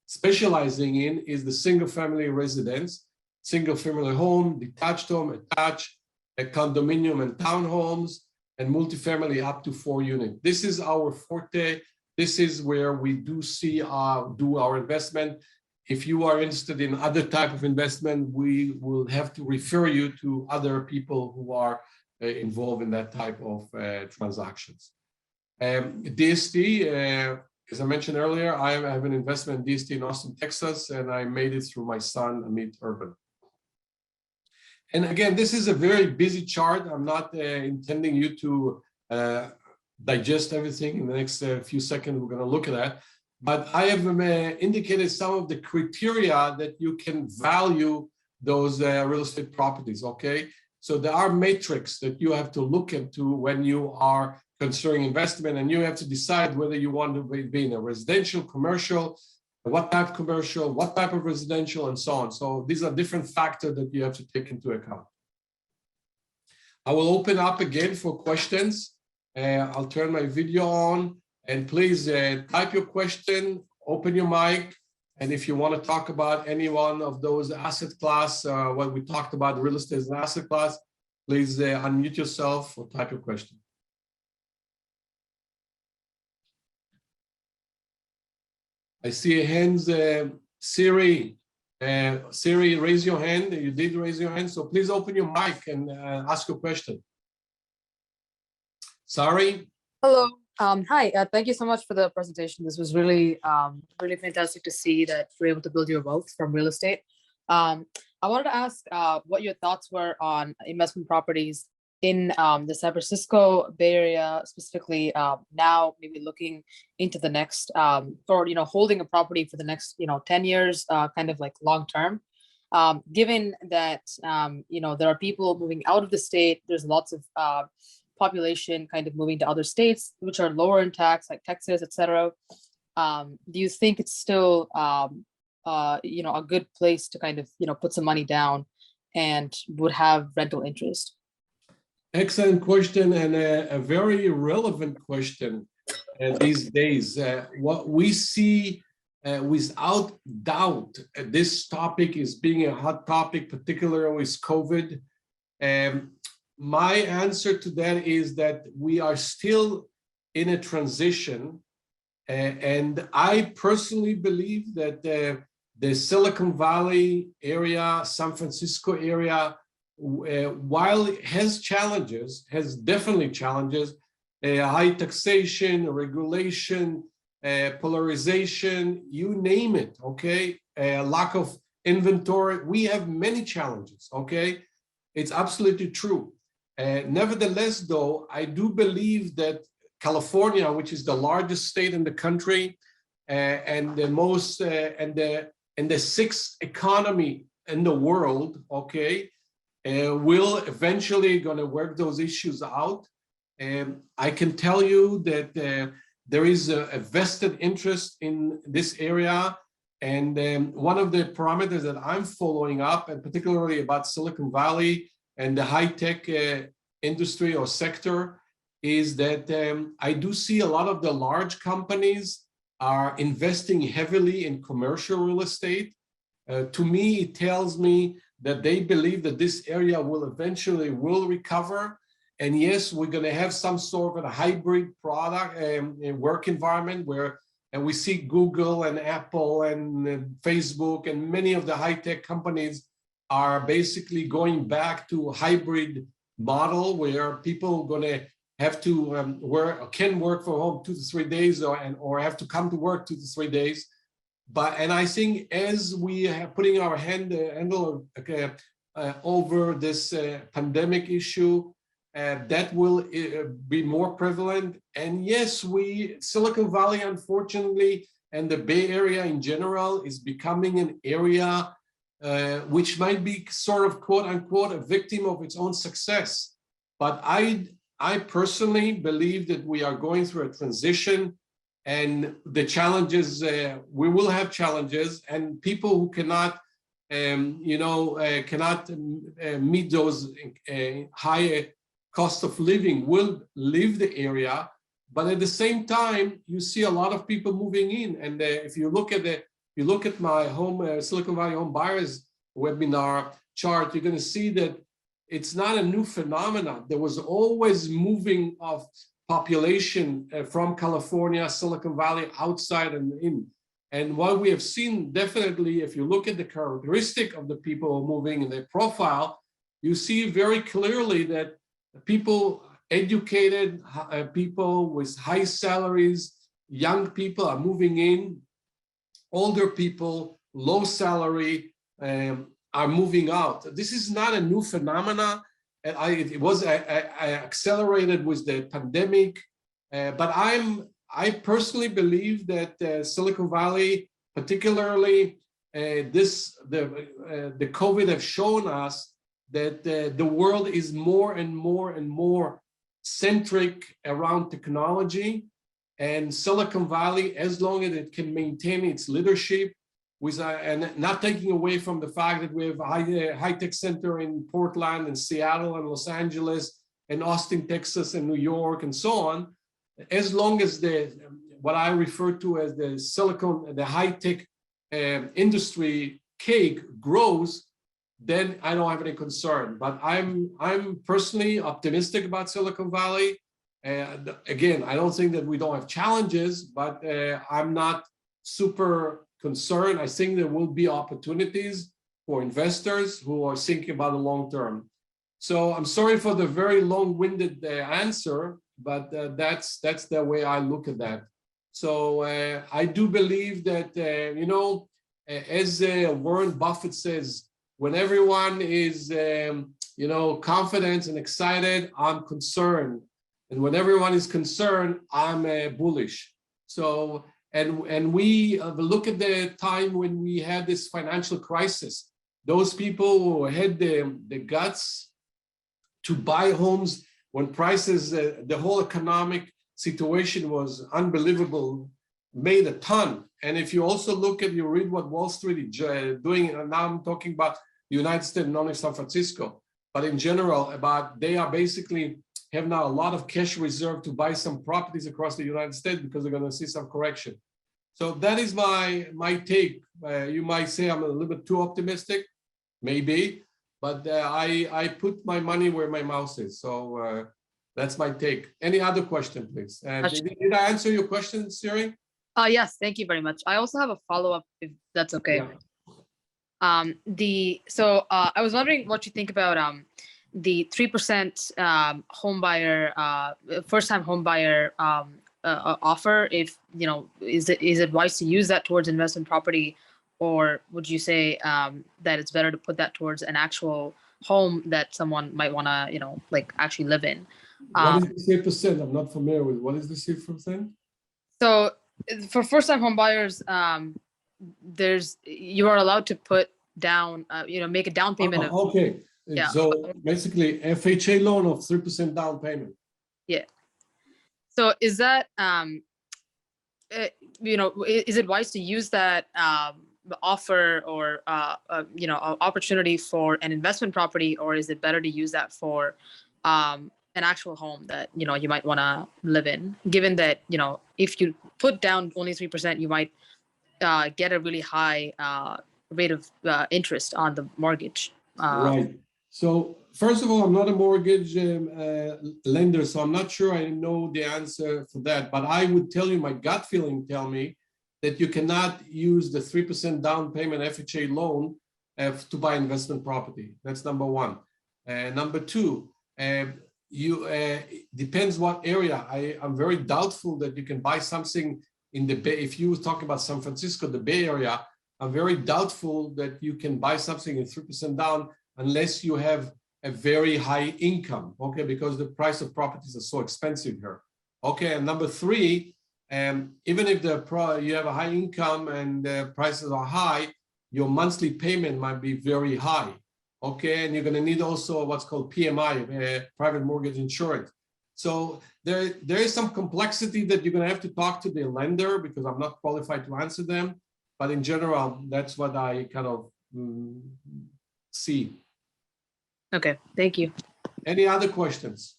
specializing in is the single family residence, single family home, detached home, attached, a condominium and townhomes, and multifamily up to 4 units. This is our forte. This is where we do see do our investment. If you are interested in other type of investment, we will have to refer you to other people who are involved in that type of transactions. DST, as I mentioned earlier, I have an investment in DST in Austin, Texas, and I made it through my son, Avi Urban. And again, this is a very busy chart. I'm not intending you to digest everything in the next few seconds. We're going to look at that. But I have indicated some of the criteria that you can value those real estate properties, okay? So there are metrics that you have to look into when you are considering investment, and you have to decide whether you want to be in a residential, commercial, what type of commercial, what type of residential, and so on. So these are different factors that you have to take into account. I will open up again for questions. I'll turn my video on, and please type your question, open your mic, and if you want to talk about any one of those asset class, what we talked about, real estate as an asset class, please unmute yourself or type your question. I see hands, Siri. Siri, raise your hand. You did raise your hand, so please open your mic and ask your question. Sorry. Hello. Hi. Thank you so much for the presentation. This was really, really fantastic to see that you're able to build your wealth from real estate. I wanted to ask what your thoughts were on investment properties in the San Francisco Bay Area, specifically now maybe looking into the next, or, holding a property for the next, 10 years, kind of like long term. Given that, there are people moving out of the state, there's lots of population kind of moving to other states, which are lower in tax, like Texas, et cetera. Do you think it's still, a good place to kind of, put some money down and would have rental interest? Excellent question, and a very relevant question these days. What we see, without doubt, this topic is being a hot topic, particularly with COVID. My answer to that is that we are still in a transition, and I personally believe that the Silicon Valley area, San Francisco area, while it has challenges, has definitely challenges, high taxation, regulation, polarization, you name it, okay? Lack of inventory, we have many challenges, okay? It's absolutely true. Nevertheless, though, I do believe that California, which is the largest state in the country, and the most, and the sixth economy in the world, okay, will eventually going to work those issues out. I can tell you that there is a vested interest in this area. And one of the parameters that I'm following up, and particularly about Silicon Valley and the high-tech industry or sector, is that I do see a lot of the large companies are investing heavily in commercial real estate. To me, it tells me that they believe that this area will eventually recover. And yes, we're going to have some sort of a hybrid product work environment where, and we see Google and Apple and Facebook and many of the high-tech companies are basically going back to a hybrid model where people are going to have to can work from home 2 to 3 days or have to come to work 2 to 3 days. And I think as we are putting our handle over this pandemic issue, that will be more prevalent. And yes, Silicon Valley, unfortunately, and the Bay Area in general is becoming an area which might be sort of quote unquote a victim of its own success. But I personally believe that we are going through a transition, and the challenges, we will have challenges, and people who cannot, cannot meet those high cost of living will leave the area. But at the same time, you see a lot of people moving in, and if you look at my home Silicon Valley home buyers webinar chart, you're going to see that it's not a new phenomenon. There was always moving of population from California, Silicon Valley, outside and in. And what we have seen, definitely, if you look at the characteristic of the people moving in their profile, you see very clearly that people, educated people with high salaries, young people are moving in, older people, low salary, are moving out. This is not a new phenomena. It was accelerated with the pandemic, but I personally believe that Silicon Valley, particularly the COVID, have shown us that the world is more and more and more centric around technology, and Silicon Valley, as long as it can maintain its leadership, and not taking away from the fact that we have a high-tech center in Portland and Seattle and Los Angeles and Austin, Texas and New York and so on, as long as what I refer to as the high-tech industry cake grows, then I don't have any concern. But I'm personally optimistic about Silicon Valley. Again, I don't think that we don't have challenges, but I'm not super concerned. I think there will be opportunities for investors who are thinking about the long term. So I'm sorry for the very long-winded answer, but that's the way I look at that. So I do believe that, as Warren Buffett says, when everyone is confident and excited, I'm concerned. And when everyone is concerned, I'm bullish. So, and we look at the time when we had this financial crisis. Those people who had the guts to buy homes when prices, the whole economic situation was unbelievable, made a ton. And if you also you read what Wall Street is doing, and now I'm talking about the United States, not only San Francisco, but in general, they are basically have now a lot of cash reserve to buy some properties across the United States because they're going to see some correction. So that is my take. You might say I'm a little bit too optimistic, maybe, but I put my money where my mouth is. So that's my take. Any other question, please? Did I answer your question, Siri? Yes, thank you very much. I also have a follow-up, if that's okay. Yeah. I was wondering what you think about the 3% home buyer, first-time home buyer offer. If is it wise to use that towards investment property, or would you say that it's better to put that towards an actual home that someone might want to actually live in? What is the 3%? I'm not familiar with. What is the 3%? So for first-time home buyers, you are allowed to put down, make a down payment. Okay. Yeah. So basically, FHA loan of 3% down payment. Yeah. So is that, is it wise to use that offer or opportunity for an investment property, or is it better to use that for an actual home that you might want to live in? Given that if you put down only 3%, you might get a really high rate of interest on the mortgage. Right. So first of all, I'm not a mortgage lender, so I'm not sure I know the answer for that. But I would tell you, my gut feeling tell me that you cannot use the 3% down payment FHA loan to buy investment property. That's number one. Number two, depends what area. I'm very doubtful that you can buy something in the Bay. If you talk about San Francisco, the Bay Area, I'm very doubtful that you can buy something in 3% down unless you have a very high income, okay, because the price of properties are so expensive here. Okay, and number three, even if you have a high income and the prices are high, your monthly payment might be very high, okay, and you're going to need also what's called PMI, private mortgage insurance. So there is some complexity that you're going to have to talk to the lender, because I'm not qualified to answer them, but in general, that's what I kind of see. Okay, thank you. Any other questions?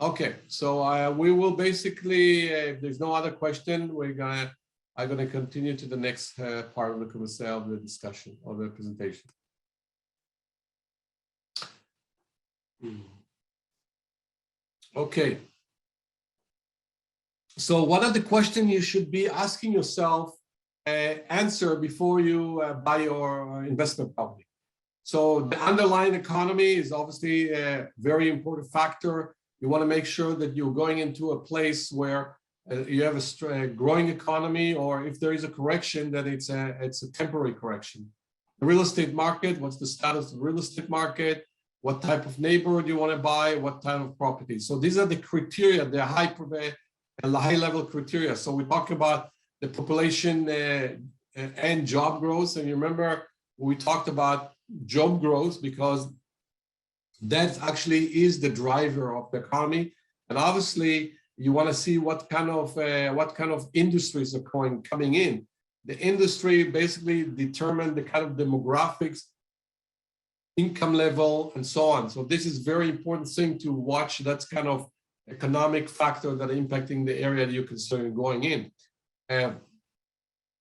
Okay, so we will basically, if there's no other question, I'm gonna continue to the next part of the discussion or the presentation. Okay. So what are the questions you should be asking yourself answer before you buy your investment property? So the underlying economy is obviously a very important factor. You want to make sure that you're going into a place where you have a growing economy, or if there is a correction, that it's a temporary correction. The real estate market, what's the status of the real estate market? What type of neighborhood you want to buy? What type of property? So these are the criteria, the high level criteria. So we talk about the population and job growth. And you remember we talked about job growth because that actually is the driver of the economy. And obviously you want to see what kind of industries are coming in. The industry basically determine the kind of demographics, income level, and so on. So this is very important thing to watch. That's kind of economic factor that are impacting the area that you're considering going in.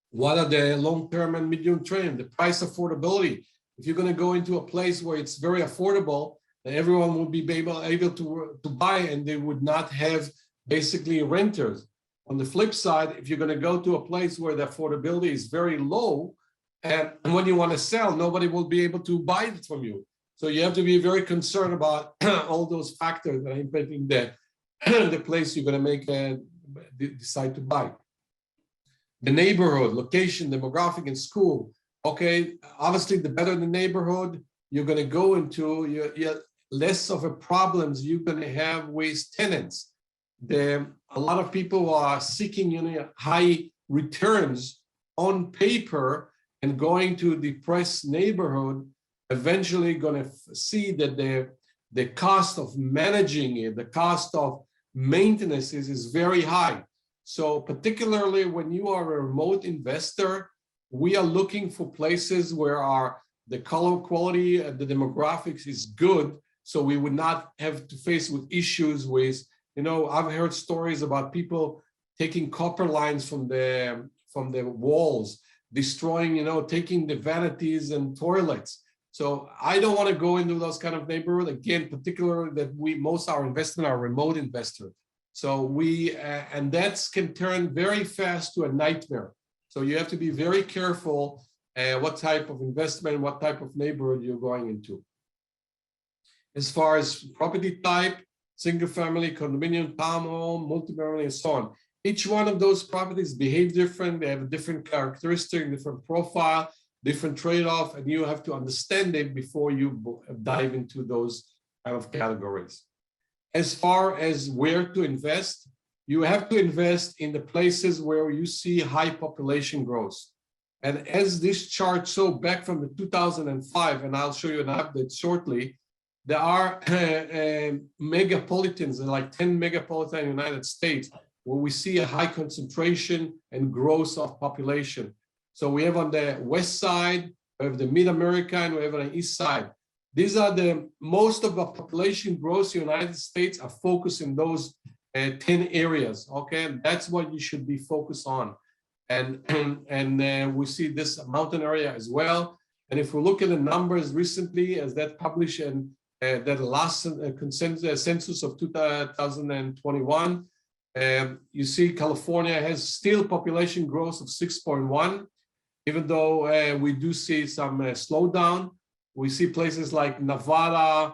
What are the long-term and medium term? The price affordability. If you're going to go into a place where it's very affordable, then everyone will be able to buy, and they would not have basically renters. On the flip side, if you're going to go to a place where the affordability is very low, and when you want to sell, nobody will be able to buy it from you. So you have to be very concerned about all those factors that are impacting the place you're going to decide to buy. The neighborhood, location, demographic, and school. Okay, obviously, the better the neighborhood, you're going to go into, you're less of a problems you're going to have with tenants. A lot of people are seeking, high returns on paper and going to depressed neighborhood, eventually going to see that the cost of managing it, the cost of maintenance is very high. So particularly when you are a remote investor, we are looking for places where the color quality, the demographics is good, so we would not have to face with issues with, I've heard stories about people taking copper lines from the walls, destroying, taking the vanities and toilets. So I don't want to go into those kind of neighborhood. Again, particularly that most of our investment are remote investors. So and that can turn very fast to a nightmare. So you have to be very careful what type of investment, what type of neighborhood you're going into. As far as property type, single family, condominium, townhome, multifamily, and so on. Each one of those properties behave different. They have a different characteristic, different profile, different trade-off, and you have to understand it before you dive into those kind of categories. As far as where to invest, you have to invest in the places where you see high population growth. And as this chart shows back from the 2005, and I'll show you an update shortly, there are megapolitans, like 10 megapolitan in the United States, where we see a high concentration and growth of population. So we have on the west side, we have the mid-America, and we have on the east side. These are most of the population growth in the United States are focused in those 10 areas, okay? And that's what you should be focused on. And we see this mountain area as well. And if we look at the numbers recently, as that published in that last census of 2021, you see California has still population growth of 6.1, even though we do see some slowdown. We see places like Nevada,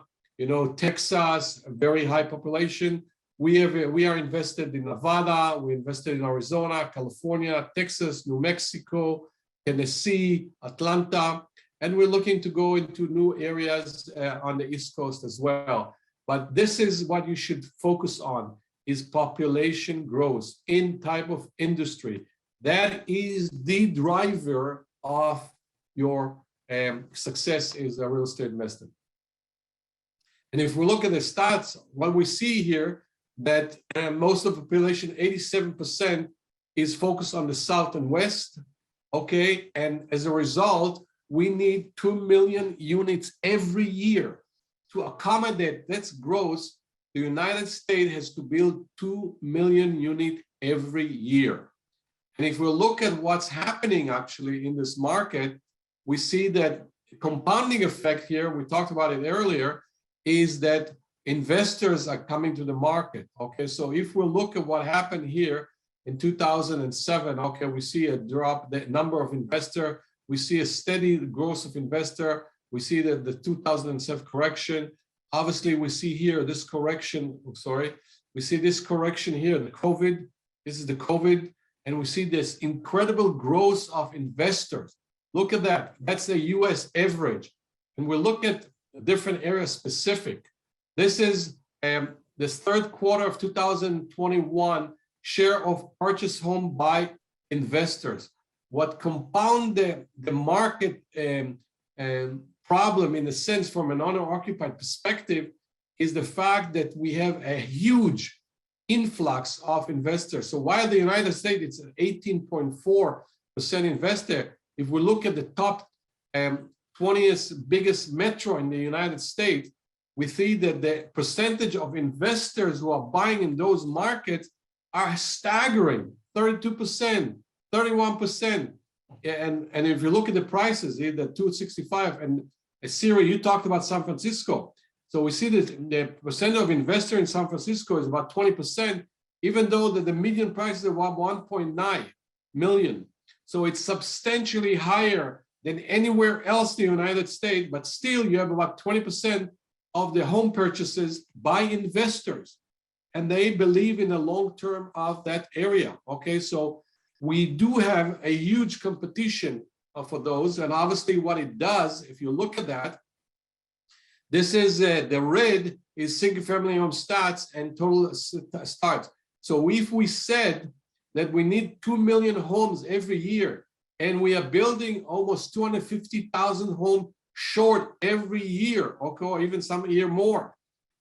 Texas, a very high population. We are invested in Nevada, we invested in Arizona, California, Texas, New Mexico, Tennessee, Atlanta, and we're looking to go into new areas on the East Coast as well. But this is what you should focus on, is population growth in type of industry. That is the driver of your success as a real estate investor. And if we look at the stats, what we see here, that most of the population, 87%, is focused on the South and West, okay? And as a result, we need 2 million units every year. To accommodate that growth, the United States has to build 2 million units every year. And if we look at what's happening actually in this market, we see that compounding effect here, we talked about it earlier, is that investors are coming to the market, okay? So if we look at what happened here in 2007, okay, we see a drop, the number of investor, we see a steady growth of investor, we see that the 2007 correction, obviously we see here this correction, we see this correction here, the COVID, this is the COVID, and we see this incredible growth of investors. Look at that, that's the US average. And we look at different areas specific. This is this third quarter of 2021 share of purchase home by investors. What compound the market problem in a sense from an owner-occupied perspective is the fact that we have a huge influx of investors. So while the United States, it's an 18.4% investor, if we look at the top 20th biggest metro in the United States, we see that the percentage of investors who are buying in those markets are staggering, 32%, 31%. And if you look at the prices, the 265, and Siri, you talked about San Francisco. So we see that the percent of investor in San Francisco is about 20%, even though the median price is about 1.9 million. So it's substantially higher than anywhere else in the United States, but still you have about 20% of the home purchases by investors. And they believe in the long term of that area, okay? So we do have a huge competition for those. And obviously what it does, if you look at that, this is the red is single family home stats and total starts. So if we said that we need 2 million homes every year, and we are building almost 250,000 homes short every year, okay, or even some year more,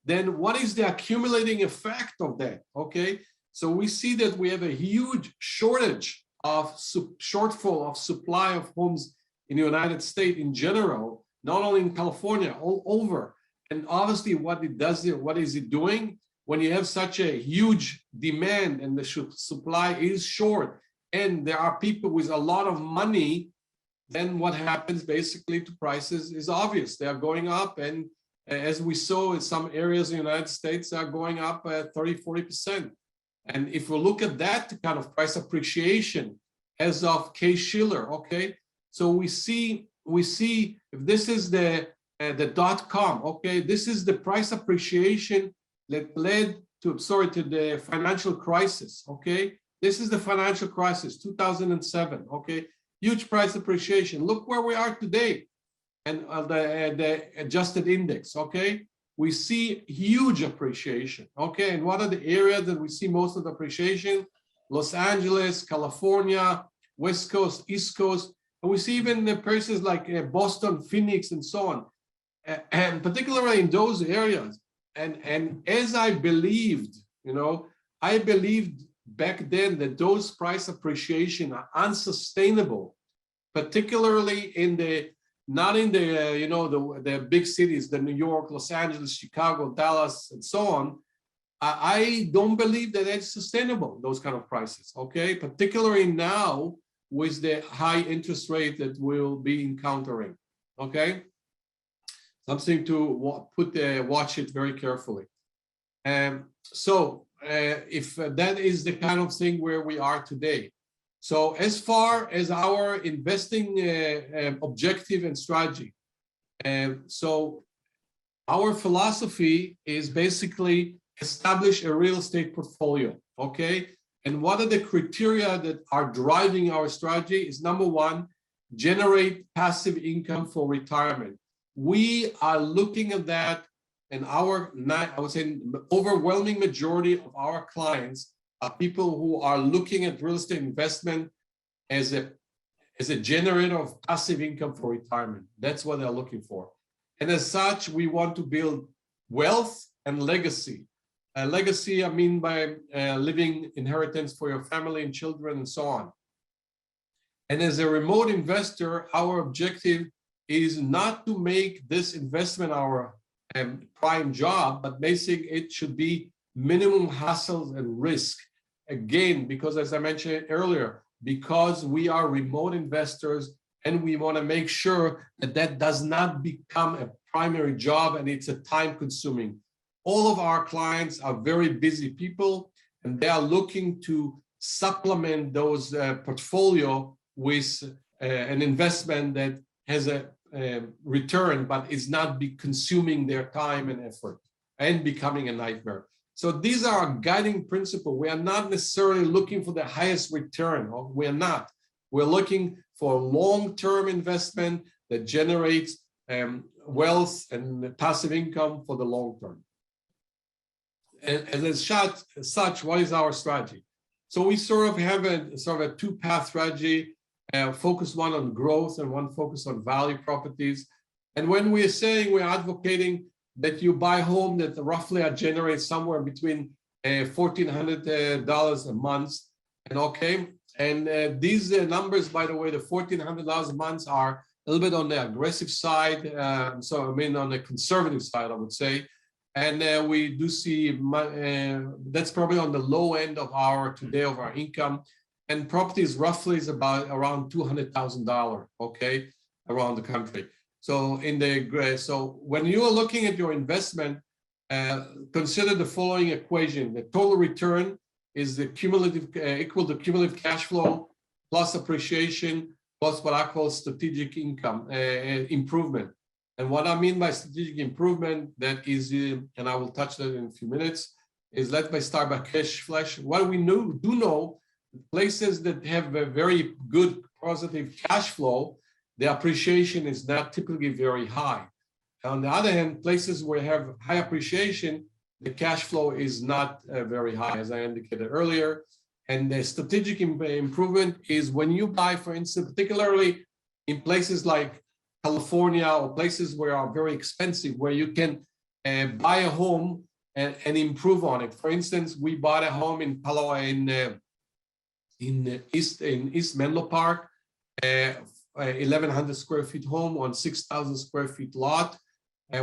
then what is the accumulating effect of that, okay? So we see that we have a huge shortage of shortfall of supply of homes in the United States in general, not only in California, all over. And obviously what it does, what is it doing? When you have such a huge demand and the supply is short, and there are people with a lot of money, then what happens basically to prices is obvious. They are going up, and as we saw in some areas in the United States, they are going up 30–40%. And if we look at that kind of price appreciation as of Case-Shiller, okay, so we see if this is the .com, okay, this is the price appreciation that led to the financial crisis, okay. This is the financial crisis, 2007, okay, huge price appreciation. Look where we are today, and the adjusted index, okay. We see huge appreciation, okay. And what are the areas that we see most of the appreciation? Los Angeles, California, West Coast, East Coast, and we see even the places like Boston, Phoenix, and so on, and particularly in those areas. And as I believed, I believed back then that those price appreciation are unsustainable, particularly not in the big cities, the New York, Los Angeles, Chicago, Dallas, and so on. I don't believe that it's sustainable, those kind of prices, okay? Particularly now with the high interest rate that we'll be encountering, okay? Something to watch it very carefully. If that is the kind of thing where we are today. So as far as our investing objective and strategy, so our philosophy is basically establish a real estate portfolio, okay? And what are the criteria that are driving our strategy is, number one, generate passive income for retirement. We are looking at that, and I would say overwhelming majority of our clients are people who are looking at real estate investment as a generator of passive income for retirement. That's what they're looking for. And as such, we want to build wealth and legacy. Legacy, I mean by living inheritance for your family and children and so on. And as a remote investor, our objective is not to make this investment our prime job, but basically it should be minimum hassles and risk. Again, because as I mentioned earlier, because we are remote investors and we want to make sure that that does not become a primary job and it's a time consuming. All of our clients are very busy people, and they are looking to supplement those portfolio with an investment that has a return, but is not be consuming their time and effort and becoming a nightmare. So these are our guiding principle. We are not necessarily looking for the highest return. We're not. We're looking for long-term investment that generates wealth and passive income for the long term. And as such, what is our strategy? So we sort of have a two-path strategy. Focus one on growth and one focus on value properties. And when we're saying we're advocating that you buy a home that roughly generates somewhere between $1,400 a month, and okay, and these numbers, by the way, the $1,400 a month are a little bit on the aggressive side. So I mean on the conservative side, I would say. And we do see that's probably on the low end of our income. And properties roughly is around $200,000, okay, around the country. So when you are looking at your investment, consider the following equation: the total return is the cumulative equal to cumulative cash flow plus appreciation plus what I call strategic income improvement. And what I mean by strategic improvement, that is, and I will touch that in a few minutes, is let me start by cash flash. What we do know, places that have a very good positive cash flow, the appreciation is not typically very high. On the other hand, places where you have high appreciation, the cash flow is not very high, as I indicated earlier. And the strategic improvement is when you buy, for instance, particularly in places like California or places where are very expensive, where you can buy a home and improve on it. For instance, we bought a home in East Menlo Park, 1,100 square feet home on 6,000 square feet lot,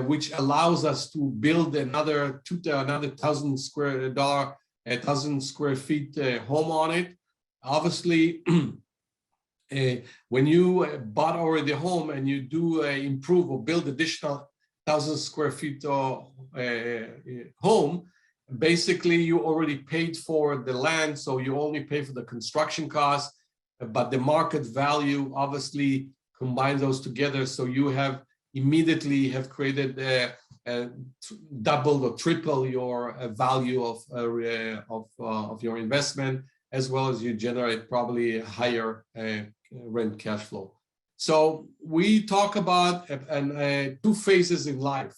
which allows us to build another 1,000 square feet home on it. Obviously, when you bought already a home and you do improve or build additional 1,000 square feet home, basically you already paid for the land, so you only pay for the construction cost, but the market value obviously combines those together, so you have immediately have created double or triple your value of your investment, as well as you generate probably a higher rent cash flow. So we talk about two phases in life.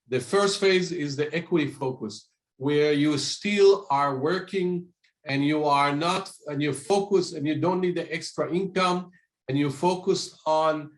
The first phase is the equity focus, where you still are working and you are not, and you focus and you don't need the extra income, and you focus on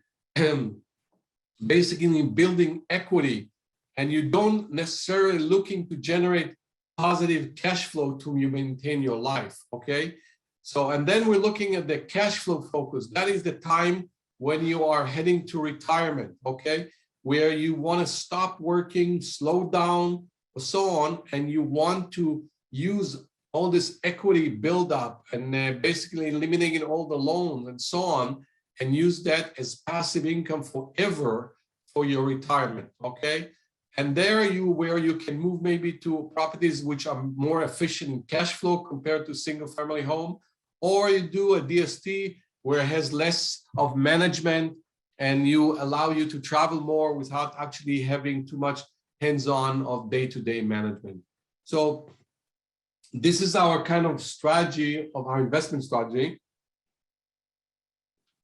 basically building equity, and you don't necessarily looking to generate positive cash flow to maintain your life, okay? So, and then we're looking at the cash flow focus. That is the time when you are heading to retirement, okay? Where you want to stop working, slow down, or so on, and you want to use all this equity buildup and basically eliminating all the loans and so on, and use that as passive income forever for your retirement, okay? And there where you can move maybe to properties which are more efficient in cash flow compared to single family home, or you do a DST where it has less of management and you allow you to travel more without actually having too much hands-on of day-to-day management. So this is our kind of strategy of our investment strategy,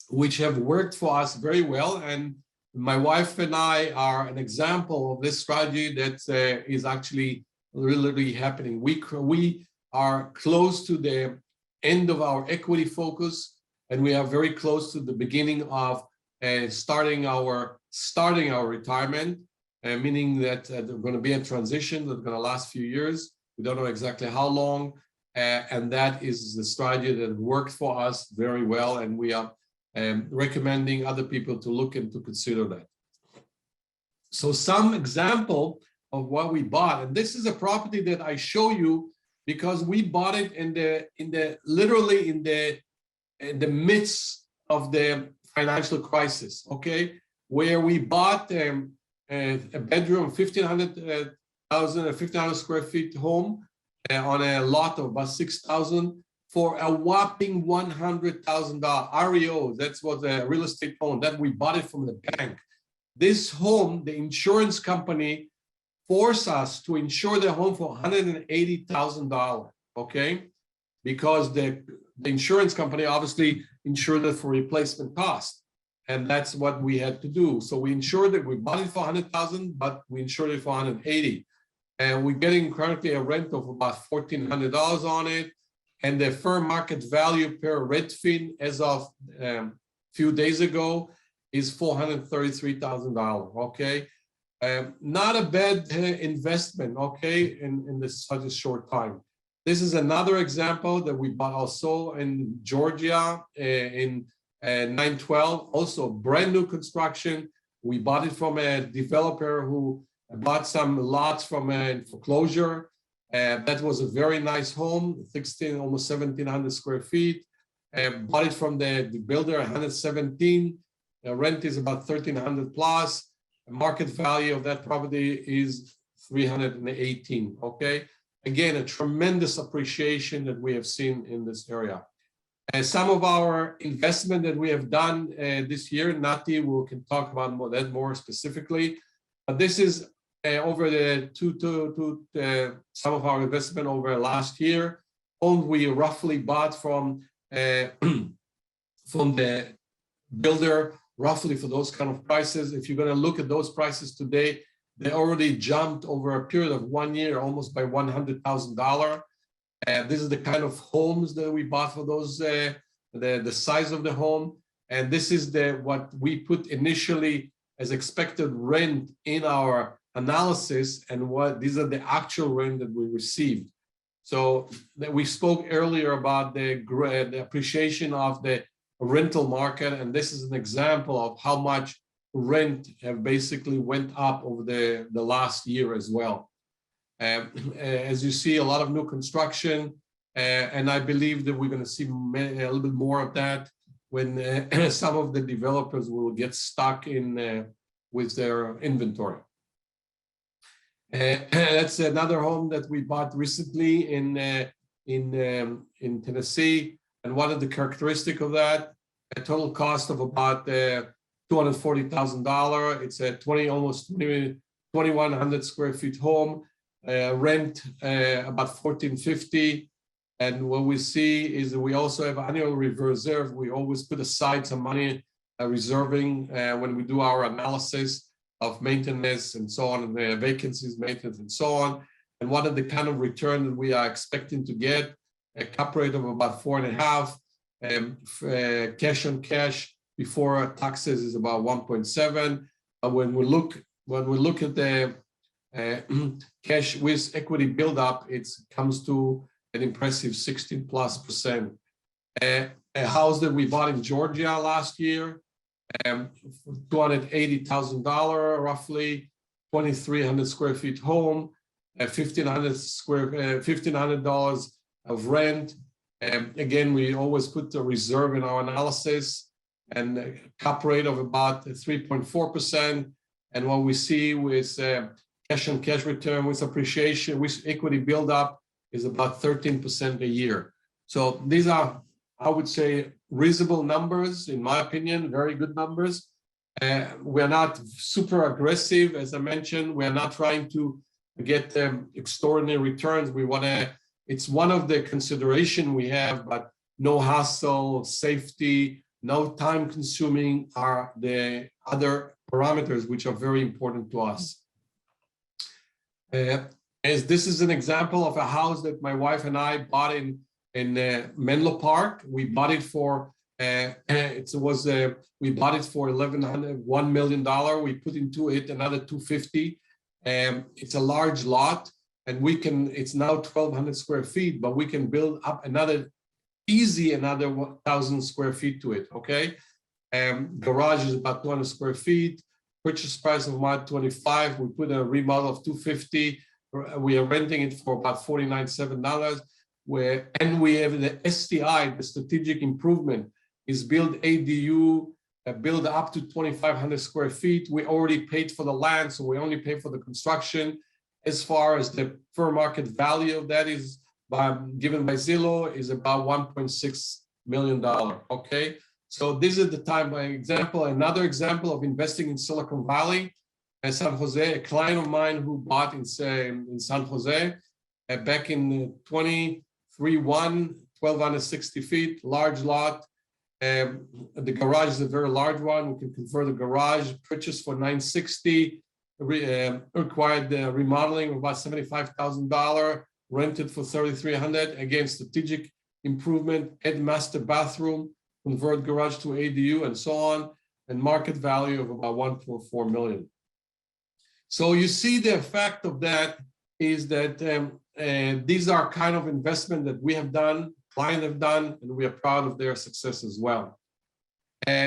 which have worked for us very well. And my wife and I are an example of this strategy that is actually really happening. We are close to the end of our equity focus, and we are very close to the beginning of starting our retirement, meaning that there's going to be a transition that's going to last a few years. We don't know exactly how long, and that is the strategy that worked for us very well, and we are recommending other people to look and to consider that. So some example of what we bought, and this is a property that I show you because we bought it literally in the midst of the financial crisis, okay, where we bought a bedroom, 1,500 square feet home on a lot of about 6,000 for a whopping $100,000 REO. That's what the real estate owned, that we bought it from the bank. This home, the insurance company forced us to insure the home for $180,000, okay? Because the insurance company obviously insured it for replacement cost. And that's what we had to do. So we insured it, we bought it for $100,000, but we insured it for $180,000. And we're getting currently a rent of about $1,400 on it. And the fair market value per Redfin as of a few days ago is $433,000, okay? Not a bad investment, okay, in this such a short time. This is another example that we bought also in Georgia in 912, also brand new construction. We bought it from a developer who bought some lots from a foreclosure. That was a very nice home, 16, almost 1,700 square feet. Bought it from the builder, 117. The rent is about 1,300 plus. The market value of that property is 318, okay? Again, a tremendous appreciation that we have seen in this area. Some of our investment that we have done this year, Nati can talk about that more specifically. But this is over the some of our investment over last year. Homes we roughly bought from the builder roughly for those kind of prices. If you're going to look at those prices today, they already jumped over a period of 1 year almost by $100,000. This is the kind of homes that we bought for those, the size of the home. And this is what we put initially as expected rent in our analysis, and what these are the actual rent that we received. So we spoke earlier about the appreciation of the rental market, and this is an example of how much rent have basically went up over the last year as well. As you see, a lot of new construction, and I believe that we're going to see a little bit more of that when some of the developers will get stuck in with their inventory. That's another home that we bought recently in Tennessee, and one of the characteristics of that, a total cost of about $240,000. It's a almost 2,100 square feet home. Rent about $1,450, and what we see is that we also have annual reserve. We always put aside some money reserving when we do our analysis of maintenance and so on, and vacancies, maintenance, and so on. And what are the kind of return that we are expecting to get? A cap rate of about 4.5, cash on cash before taxes is about 1.7. When we look at the cash with equity buildup, it comes to an impressive 16+%. A house that we bought in Georgia last year, $280,000 roughly, 2,300 square feet home, $1,500 of rent. Again, we always put a reserve in our analysis, and a cap rate of about 3.4%. And what we see with cash on cash return with appreciation, with equity buildup, is about 13% a year. So these are, I would say, reasonable numbers, in my opinion, very good numbers. We're not super aggressive, as I mentioned. We're not trying to get extraordinary returns. We want to, it's one of the consideration we have, but no hassle, safety, no time consuming are the other parameters which are very important to us. As this is an example of a house that my wife and I bought in Menlo Park. We bought it for we bought it for $1 million. We put into it another $250. It's a large lot, and it's now 1,200 square feet, but we can build up another 1,000 square feet to it. Okay, garage is about 200 square feet. Purchase price of about $25. We put a remodel of $250. We are renting it for about $49.7. And we have the STI, the strategic improvement, is build ADU, build up to 2,500 square feet. We already paid for the land, so we only pay for the construction. As far as the fair market value of that is given by Zillow is about $1.6 million. Okay, so this is the time by example. Another example of investing in Silicon Valley, San Jose. A client of mine who bought in San Jose back in 23-1, 1,260 feet, large lot. The garage is a very large one. We can convert the garage. Purchased for $960. Required remodeling of about $75,000. Rented for $3,300. Again, strategic improvement. Add master bathroom. Convert garage to ADU and so on. And market value of about $1.4 million. So you see the effect of that is that these are kind of investment that we have done, clients have done, and we are proud of their success as well.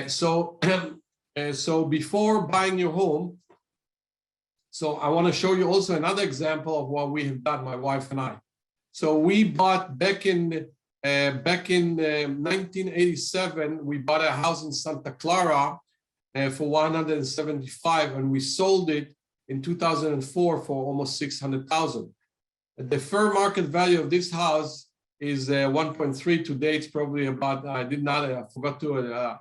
So before buying your home, so I want to show you also another example of what we have done, my wife and I. So we bought back in 1987, we bought a house in Santa Clara for $175, and we sold it in 2004 for almost $600,000. The fair market value of this house is 1.3. Today it's probably about, I forgot to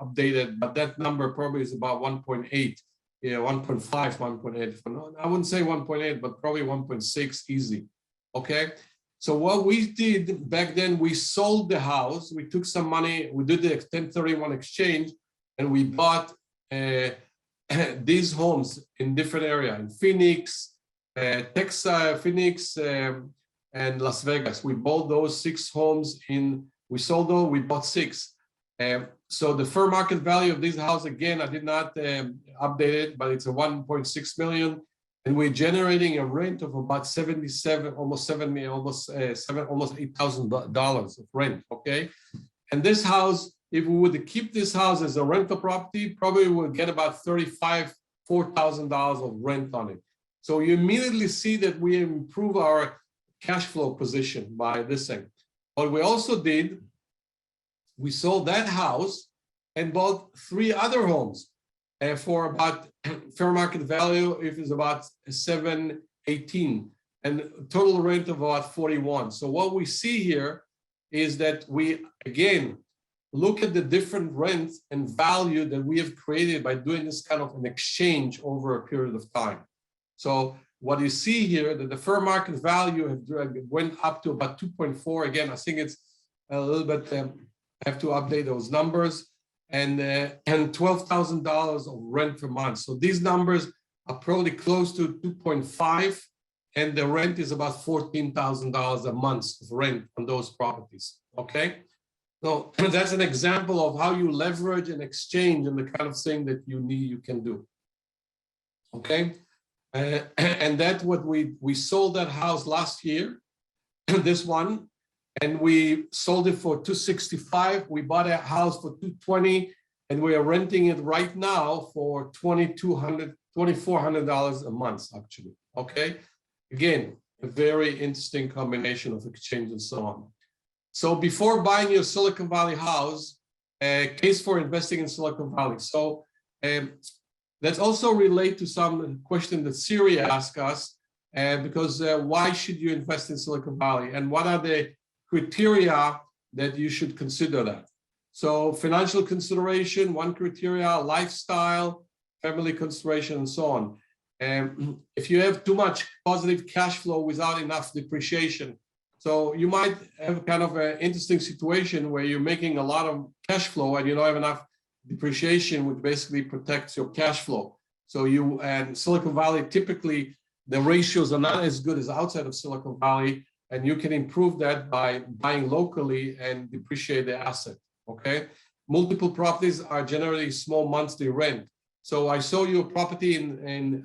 update it, but that number probably is about 1.8. Yeah, 1.5, 1.8. I wouldn't say 1.8, but probably 1.6 easy. Okay. So what we did back then, we sold the house. We took some money. We did the 1031 exchange, and we bought these homes in different areas, in Phoenix, Texas, Phoenix, and Las Vegas. We bought those 6 homes we sold those, we bought 6. So the fair market value of these houses, again, I did not update it, but it's a 1.6 million. And we're generating a rent of about almost $8,000 of rent, okay? And this house, if we were to keep this house as a rental property, probably we'll get about $4,000 of rent on it. So you immediately see that we improve our cash flow position by this thing. What we also did, we sold that house and bought 3 other homes for about fair market value, if it's about $718, and total rent of about $41. So what we see here is that we, again, look at the different rents and value that we have created by doing this kind of an exchange over a period of time. So what you see here, that the fair market value went up to about 2.4. Again, I think it's a little bit, I have to update those numbers, and $12,000 of rent per month. So these numbers are probably close to 2.5, and the rent is about $14,000 a month of rent on those properties, okay? So that's an example of how you leverage and exchange and the kind of thing that you can do, okay? And that's what we sold that house last year, this one, and we sold it for $265. We bought a house for $220, and we are renting it right now for $2,400 a month, actually, okay? Again, a very interesting combination of exchange and so on. So before buying your Silicon Valley house, case for investing in Silicon Valley. So let's also relate to some question that Siri asked us, because why should you invest in Silicon Valley, and what are the criteria that you should consider that? So financial consideration, one criteria, lifestyle, family consideration, and so on. If you have too much positive cash flow without enough depreciation, so you might have kind of an interesting situation where you're making a lot of cash flow and you don't have enough depreciation, which basically protects your cash flow. So and Silicon Valley, typically the ratios are not as good as outside of Silicon Valley, and you can improve that by buying locally and depreciate the asset, okay? Multiple properties are generally small monthly rent. So I saw you a property in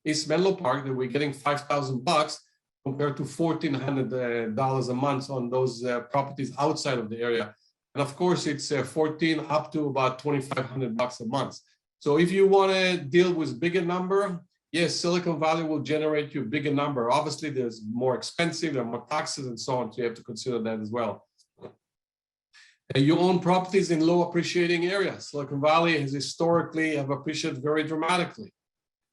East Menlo Park that we're getting $5,000 compared to $1,400 a month on those properties outside of the area. And of course, it's 14 up to about $2,500 a month. So if you want to deal with bigger number, yes, Silicon Valley will generate you a bigger number. Obviously, there's more expensive, there are more taxes and so on, so you have to consider that as well. You own properties in low appreciating areas. Silicon Valley has historically have appreciated very dramatically.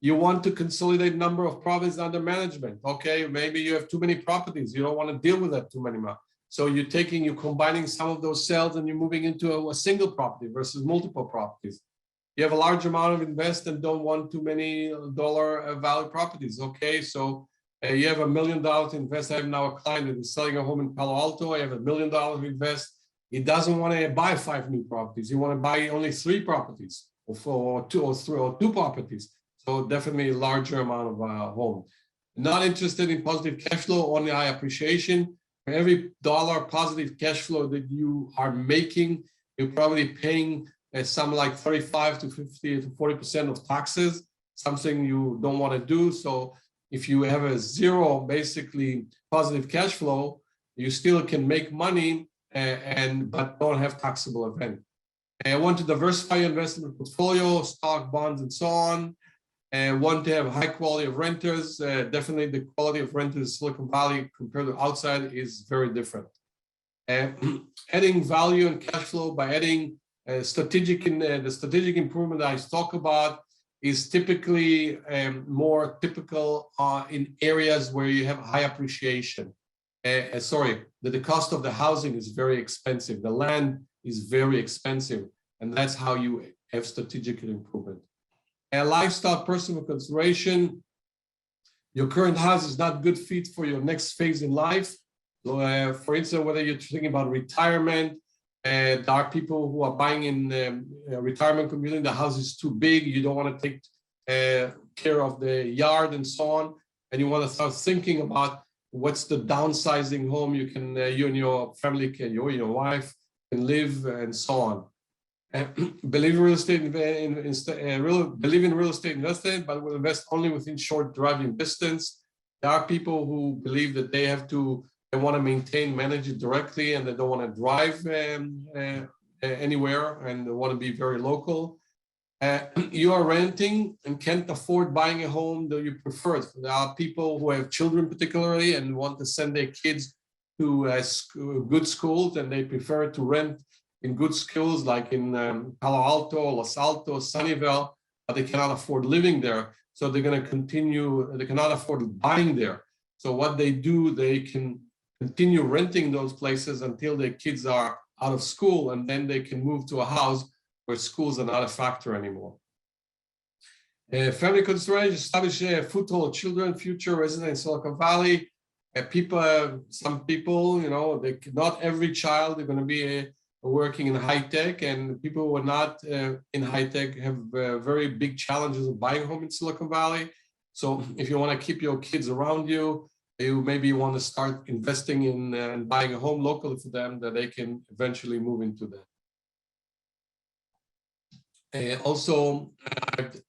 You want to consolidate number of properties under management. Okay, maybe you have too many properties. You don't want to deal with that too many more. So you're combining some of those sales and you're moving into a single property versus multiple properties. You have a large amount of invest and don't want too many dollar value properties. Okay, so you have $1 million to invest. I have now a client that is selling a home in Palo Alto. I have $1 million to invest. He doesn't want to buy 5 new properties. He want to buy only 3 properties or 2 properties. So definitely a larger amount of home. Not interested in positive cash flow, only high appreciation. For every dollar positive cash flow that you are making, you're probably paying some like 35 to 50 to 40% of taxes, something you don't want to do. So if you have a 0 basically positive cash flow, you still can make money but don't have taxable event. I want to diversify your investment portfolio, stock, bonds, and so on. Want to have high quality of renters. Definitely the quality of renters in Silicon Valley compared to outside is very different. Adding value and cash flow by adding the strategic improvement I talk about is typically more typical in areas where you have high appreciation. That the cost of the housing is very expensive. The land is very expensive, and that's how you have strategic improvement. A lifestyle, personal consideration. Your current house is not good fit for your next phase in life. For instance, whether you're thinking about retirement, And there are people who are buying in a retirement community. The house is too big. You don't want to take care of the yard and so on. And you want to start thinking about what's the downsizing home you can, you and your family can, you and your wife can live and so on. Believe in real estate, believe in real estate investing, but will invest only within short driving distance. There are people who believe that they want to manage it directly, and they don't want to drive anywhere, and they want to be very local. You are renting and can't afford buying a home, though you prefer it. There are people who have children particularly and want to send their kids to good schools, and they prefer to rent in good schools like in Palo Alto, Los Altos, Sunnyvale, but they cannot afford living there. So they're going to continue, they cannot afford buying there. So what they do, they can continue renting those places until their kids are out of school, and then they can move to a house where schools are not a factor anymore. Family consideration, establish a foothold of children, future residents in Silicon Valley. Some people, not every child is going to be working in high tech, and people who are not in high tech have very big challenges of buying a home in Silicon Valley. So if you want to keep your kids around you, you maybe want to start investing in buying a home locally for them that they can eventually move into that. Also,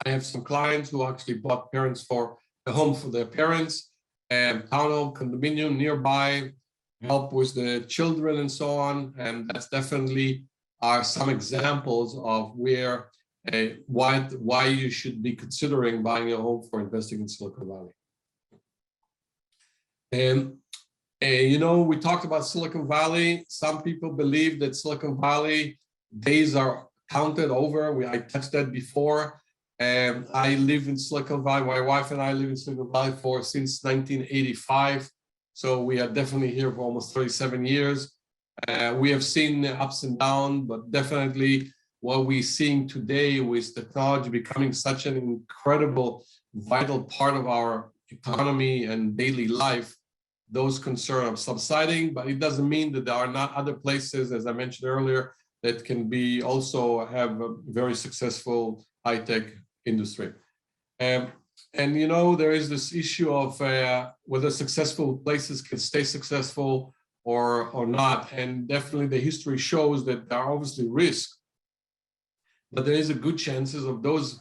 I have some clients who actually bought parents for a home for their parents, and townhome, condominium nearby, help with the children and so on. And that's definitely are some examples of where why you should be considering buying a home for investing in Silicon Valley. And we talked about Silicon Valley. Some people believe that Silicon Valley days are counted over. I touched that before. I live in Silicon Valley. My wife and I live in Silicon Valley since 1985. So we are definitely here for almost 37 years. We have seen ups and downs, but definitely what we're seeing today with technology becoming such an incredible, vital part of our economy and daily life, those concerns are subsiding, but it doesn't mean that there are not other places, as I mentioned earlier, that can be also have a very successful high-tech industry. And there is this issue of whether successful places can stay successful or not. And definitely the history shows that there are obviously risks, but there is a good chances of those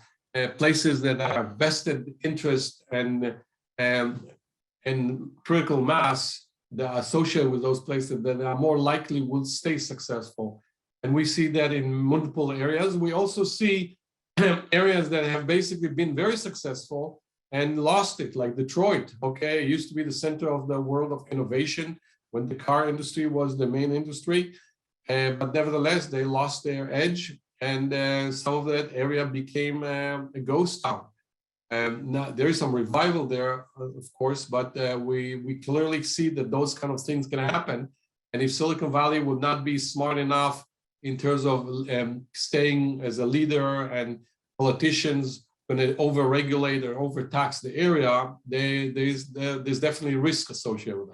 places that are vested interest and critical mass that are associated with those places that are more likely will stay successful. And we see that in multiple areas. We also see areas that have basically been very successful and lost it, like Detroit. Okay, it used to be the center of the world of innovation when the car industry was the main industry, but nevertheless they lost their edge, and some of that area became a ghost town. Now there is some revival there, of course, but we clearly see that those kind of things can happen. And if Silicon Valley would not be smart enough in terms of staying as a leader, and politicians when they overregulate or overtax the area, there's definitely risk associated with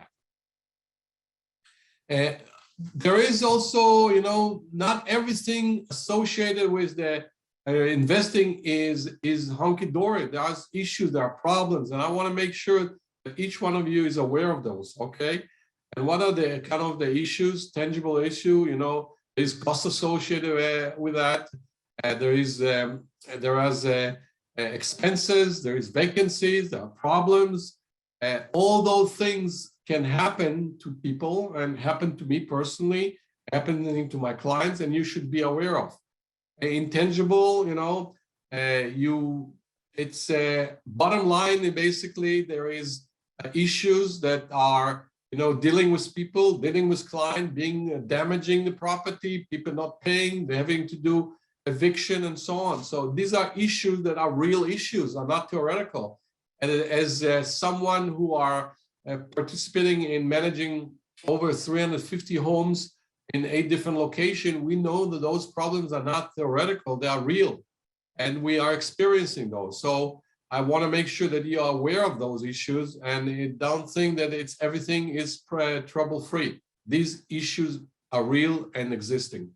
that. There is also, not everything associated with the investing is hunky-dory. There are issues, there are problems, and I want to make sure that each one of you is aware of those, okay? And what are the kind of the issues, tangible issue, there's cost associated with that. There is expenses, there is vacancies, there are problems. All those things can happen to people and happen to me personally, happening to my clients, and you should be aware of. Intangible, it's bottom line, basically there is issues that are dealing with people, dealing with clients, damaging the property, people not paying, they're having to do eviction and so on. So these are issues that are real issues, are not theoretical. And as someone who are participating in managing over 350 homes in 8 different locations, we know that those problems are not theoretical, they are real. And we are experiencing those. So I want to make sure that you are aware of those issues, and don't think that everything is trouble-free. These issues are real and existing.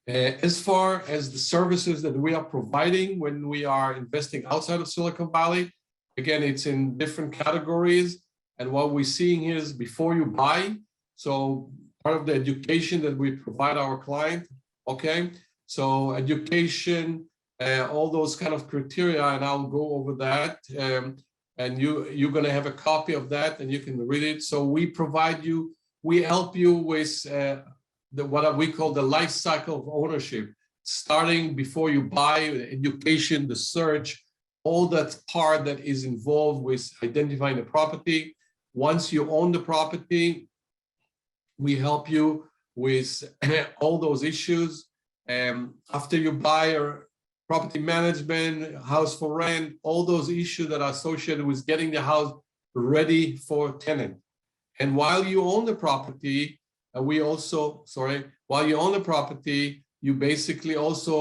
As far as the services that we are providing when we are investing outside of Silicon Valley, again, it's in different categories. And what we're seeing here is before you buy. So part of the education that we provide our client, okay? So education, all those kind of criteria, and I'll go over that. And you're gonna have a copy of that and you can read it. So we provide you, we help you with what we call the life cycle of ownership, starting before you buy, the education, the search, all that part that is involved with identifying the property. Once you own the property, we help you with all those issues. After you buy, or property management, house for rent, all those issues that are associated with getting the house ready for tenant. And while you own the property, while you own the property, you basically also,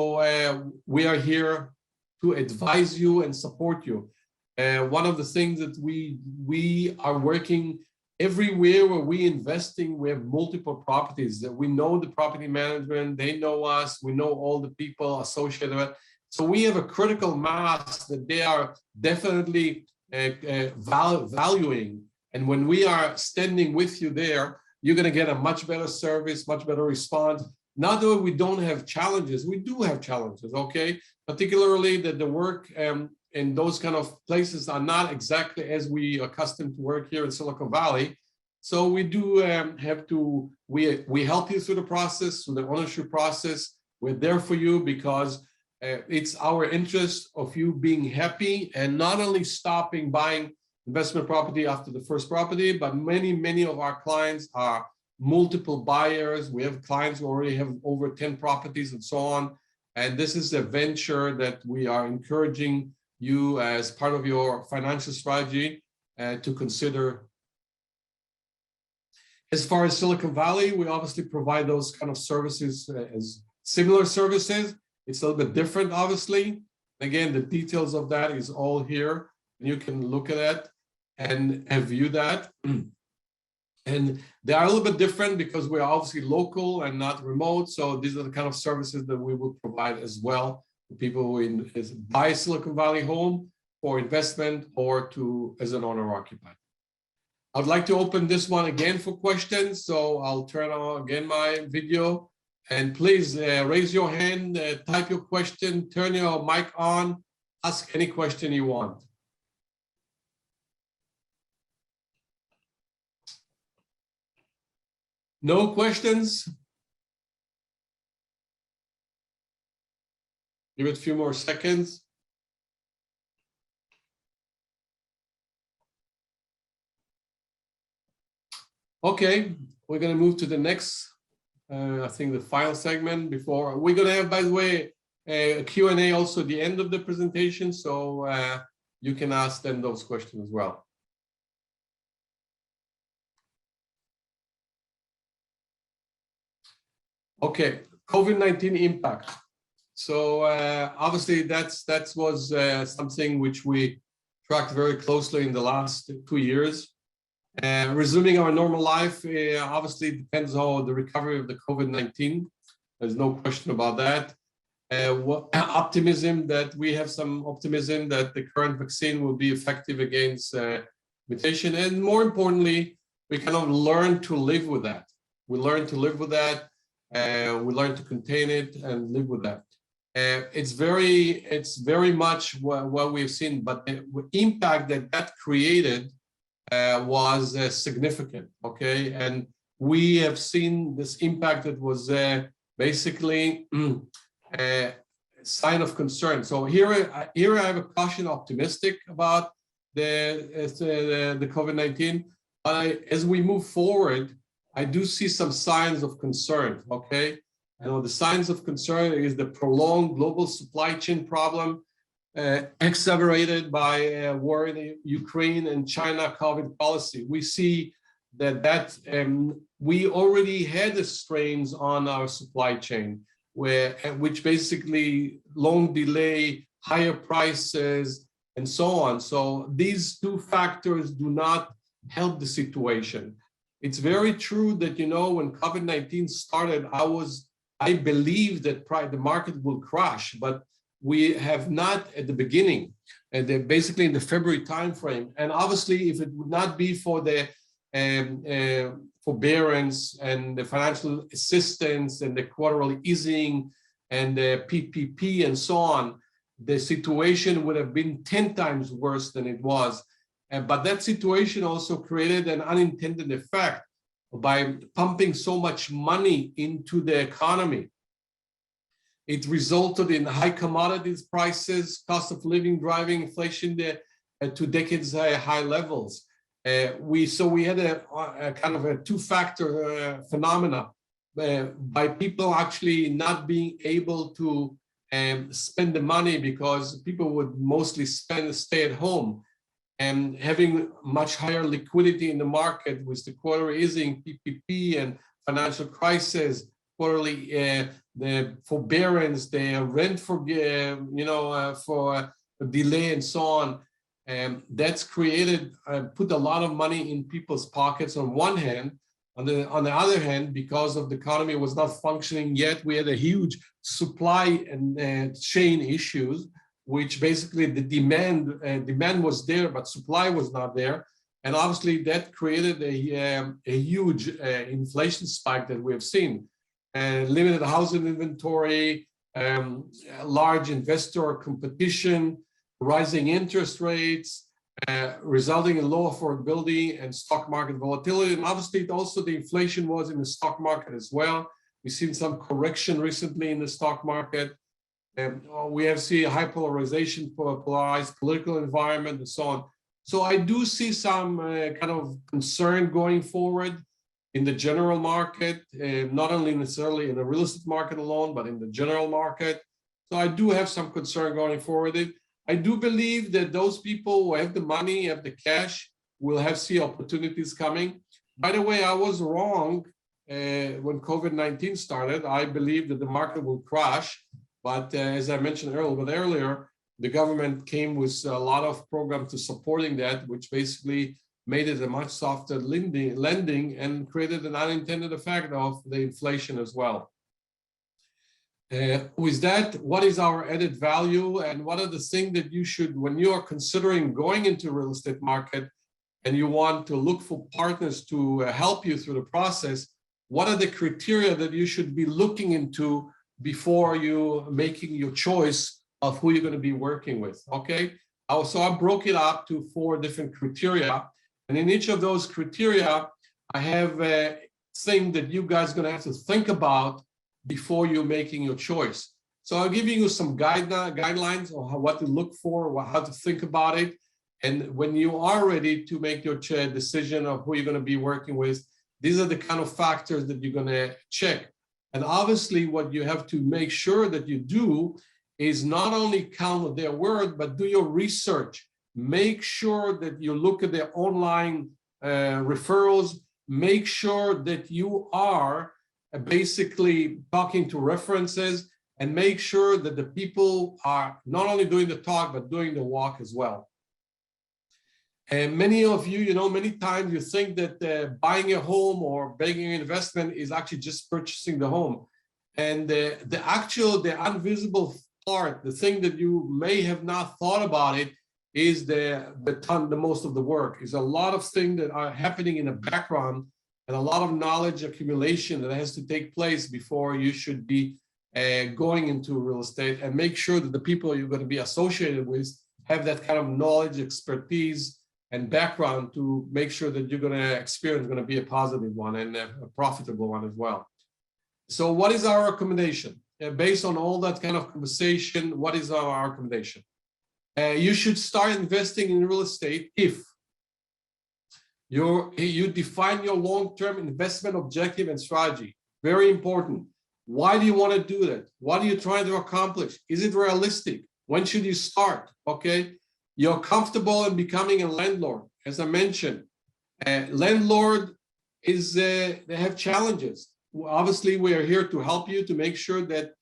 we are here to advise you and support you. One of the things that we are working everywhere where we investing, we have multiple properties that we know the property management, they know us, we know all the people associated with it. So we have a critical mass that they are definitely valuing. And when we are standing with you there, you're going to get a much better service, much better response. Not that we don't have challenges, we do have challenges, okay? Particularly that the work in those kind of places are not exactly as we are accustomed to work here in Silicon Valley. So we do have to, we help you through the process, through the ownership process. We're there for you because it's our interest of you being happy and not only stopping buying investment property after the first property, but many of our clients are multiple buyers. We have clients who already have over 10 properties and so on. And this is a venture that we are encouraging you as part of your financial strategy to consider. As far as Silicon Valley, we obviously provide those kind of services as similar services. It's a little bit different, obviously. Again, the details of that is all here. And you can look at it and view that. And they are a little bit different because we're obviously local and not remote. So these are the kind of services that we will provide as well to people who buy a Silicon Valley home for investment or as an owner occupied. I'd like to open this one again for questions. So I'll turn on again my video and please raise your hand, type your question, turn your mic on, ask any question you want. No questions? Give it a few more seconds. Okay, we're going to move to the next, I think the final segment before. We're going to have, by the way, a Q&A also at the end of the presentation, so you can ask them those questions as well. Okay, COVID-19 impact. So obviously that was something which we tracked very closely in the last 2 years. Resuming our normal life obviously depends on the recovery of the COVID-19. There's no question about that. Optimism that we have some optimism that the current vaccine will be effective against mutation. And more importantly, we kind of learn to live with that. We learn to live with that. We learn to contain it and live with that. It's very much what we've seen, but the impact that created was significant, okay? And we have seen this impact that was basically a sign of concern. So here I have a caution optimistic about the COVID-19. As we move forward, I do see some signs of concern, okay? And the signs of concern is the prolonged global supply chain problem, accelerated by war in Ukraine and China COVID policy. We see that we already had the strains on our supply chain, which basically long delay, higher prices, and so on. So these two factors do not help the situation. It's very true that, when COVID-19 started, I believed that the market will crash, but we have not at the beginning, and basically in the February timeframe. And obviously, if it would not be for the forbearance and the financial assistance and the quarterly easing and the PPP and so on, the situation would have been 10 times worse than it was. But that situation also created an unintended effect by pumping so much money into the economy. It resulted in high commodities prices, cost of living driving inflation to decades high levels. We had a kind of a two-factor phenomena by people actually not being able to spend the money because people would mostly stay at home, and having much higher liquidity in the market with the quarterly easing, PPP, and financial crisis, quarterly the forbearance, the rent for delay and so on. That's created, put a lot of money in people's pockets on one hand. On the other hand, because of the economy was not functioning yet, we had a huge supply and chain issues, which basically the demand was there, but supply was not there. And obviously that created a huge inflation spike that we have seen. Limited housing inventory, large investor competition, rising interest rates, resulting in low affordability and stock market volatility. And obviously also the inflation was in the stock market as well. We've seen some correction recently in the stock market. We have seen high polarization, polarized political environment and so on. So I do see some kind of concern going forward in the general market, not only necessarily in the real estate market alone, but in the general market. So I do have some concern going forward. I do believe that those people who have the money, have the cash, will see opportunities coming. By the way, I was wrong when COVID-19 started. I believe that the market will crash. But as I mentioned earlier, the government came with a lot of programs to supporting that, which basically made it a much softer lending and created an unintended effect of the inflation as well. With that, what is our added value, and what are the things that you should, when you are considering going into real estate market and you want to look for partners to help you through the process, what are the criteria that you should be looking into before you making your choice of who you're going to be working with, okay? So I broke it up to 4 different criteria, and in each of those criteria, I have a thing that you guys are going to have to think about before you're making your choice. So I'm giving you some guidelines on what to look for, how to think about it. And when you are ready to make your decision of who you're going to be working with, these are the kind of factors that you're going to check. And obviously what you have to make sure that you do is not only count their word, but do your research. Make sure that you look at their online referrals. Make sure that you are basically talking to references, and make sure that the people are not only doing the talk, but doing the walk as well. And many of you, many times you think that buying a home or making an investment is actually just purchasing the home. And the invisible part, the thing that you may have not thought about it, is the most of the work. Is a lot of things that are happening in the background, and a lot of knowledge accumulation that has to take place before you should be going into real estate, and make sure that the people you're going to be associated with have that kind of knowledge, expertise, and background to make sure that you're going to experience going to be a positive one and a profitable one as well. So what is our recommendation? Based on all that kind of conversation, what is our recommendation? You should start investing in real estate if you define your long-term investment objective and strategy. Very important. Why do you want to do that? What are you trying to accomplish? Is it realistic? When should you start? Okay. You're comfortable in becoming a landlord. As I mentioned, landlord they have challenges. Obviously, we are here to help you to make sure that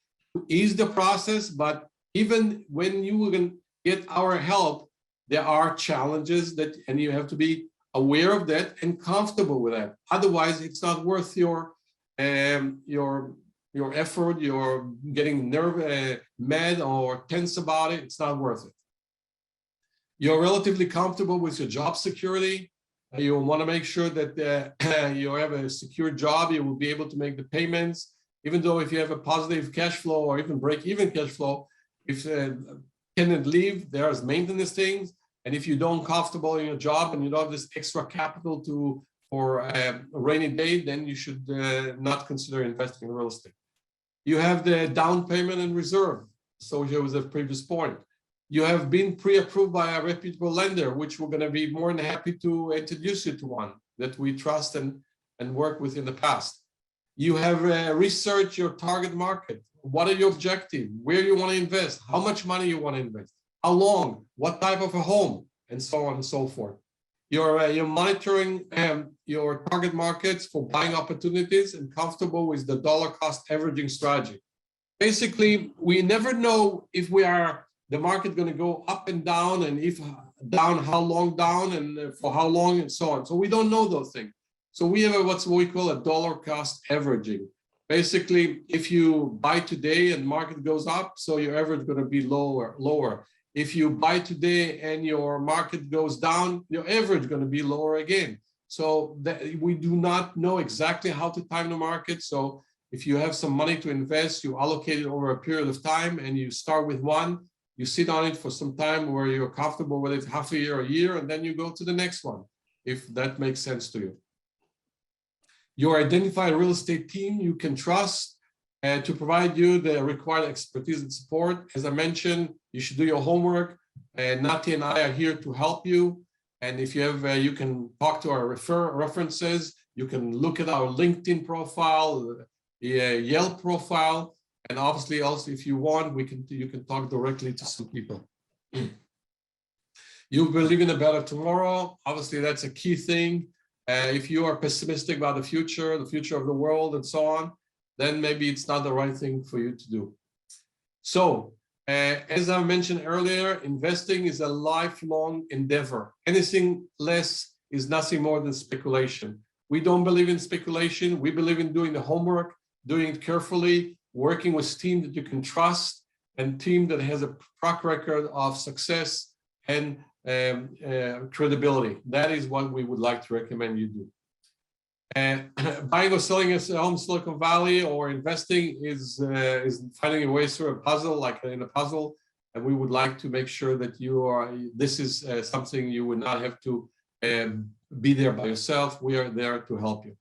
ease the process, but even when you can get our help, there are challenges and you have to be aware of that and comfortable with that. Otherwise, it's not worth your effort. You're getting mad or tense about it. It's not worth it. You're relatively comfortable with your job security. You want to make sure that you have a secure job. You will be able to make the payments, even though if you have a positive cash flow or even break-even cash flow, if tenant leave, there's maintenance things. And if you don't comfortable in your job and you don't have this extra capital for a rainy day, then you should not consider investing in real estate. You have the down payment and reserve associated with the previous point. You have been pre-approved by a reputable lender, which we're going to be more than happy to introduce you to one that we trust and work with in the past. You have researched your target market. What are your objectives? Where you want to invest? How much money you want to invest? How long? What type of a home? And so on and so forth. You're monitoring your target markets for buying opportunities and comfortable with the dollar cost averaging strategy. Basically, we never know if the market going to go up and down, and if down, how long down, and for how long, and so on. So we don't know those things. So we have what we call a dollar cost averaging. Basically, if you buy today and market goes up, so your average is going to be lower. If you buy today and your market goes down, your average is going to be lower again. So we do not know exactly how to time the market. So if you have some money to invest, you allocate it over a period of time, and you start with one. You sit on it for some time where you're comfortable with it, half a year, and then you go to the next one, if that makes sense to you. You identify a real estate team you can trust to provide you the required expertise and support. As I mentioned, you should do your homework. Nati and I are here to help you. And if you have, you can talk to our references. You can look at our LinkedIn profile, the Yelp profile. And obviously, also, if you want, you can talk directly to some people. You believe in a better tomorrow. Obviously, that's a key thing. If you are pessimistic about the future of the world, and so on, then maybe it's not the right thing for you to do. So, as I mentioned earlier, investing is a lifelong endeavor. Anything less is nothing more than speculation. We don't believe in speculation. We believe in doing the homework, doing it carefully, working with team that you can trust, and team that has a track record of success and credibility. That is what we would like to recommend you do. Buying or selling a home in Silicon Valley or investing is finding a way through a puzzle, like in a puzzle. And we would like to make sure that this is something you would not have to be there by yourself. We are there to help you.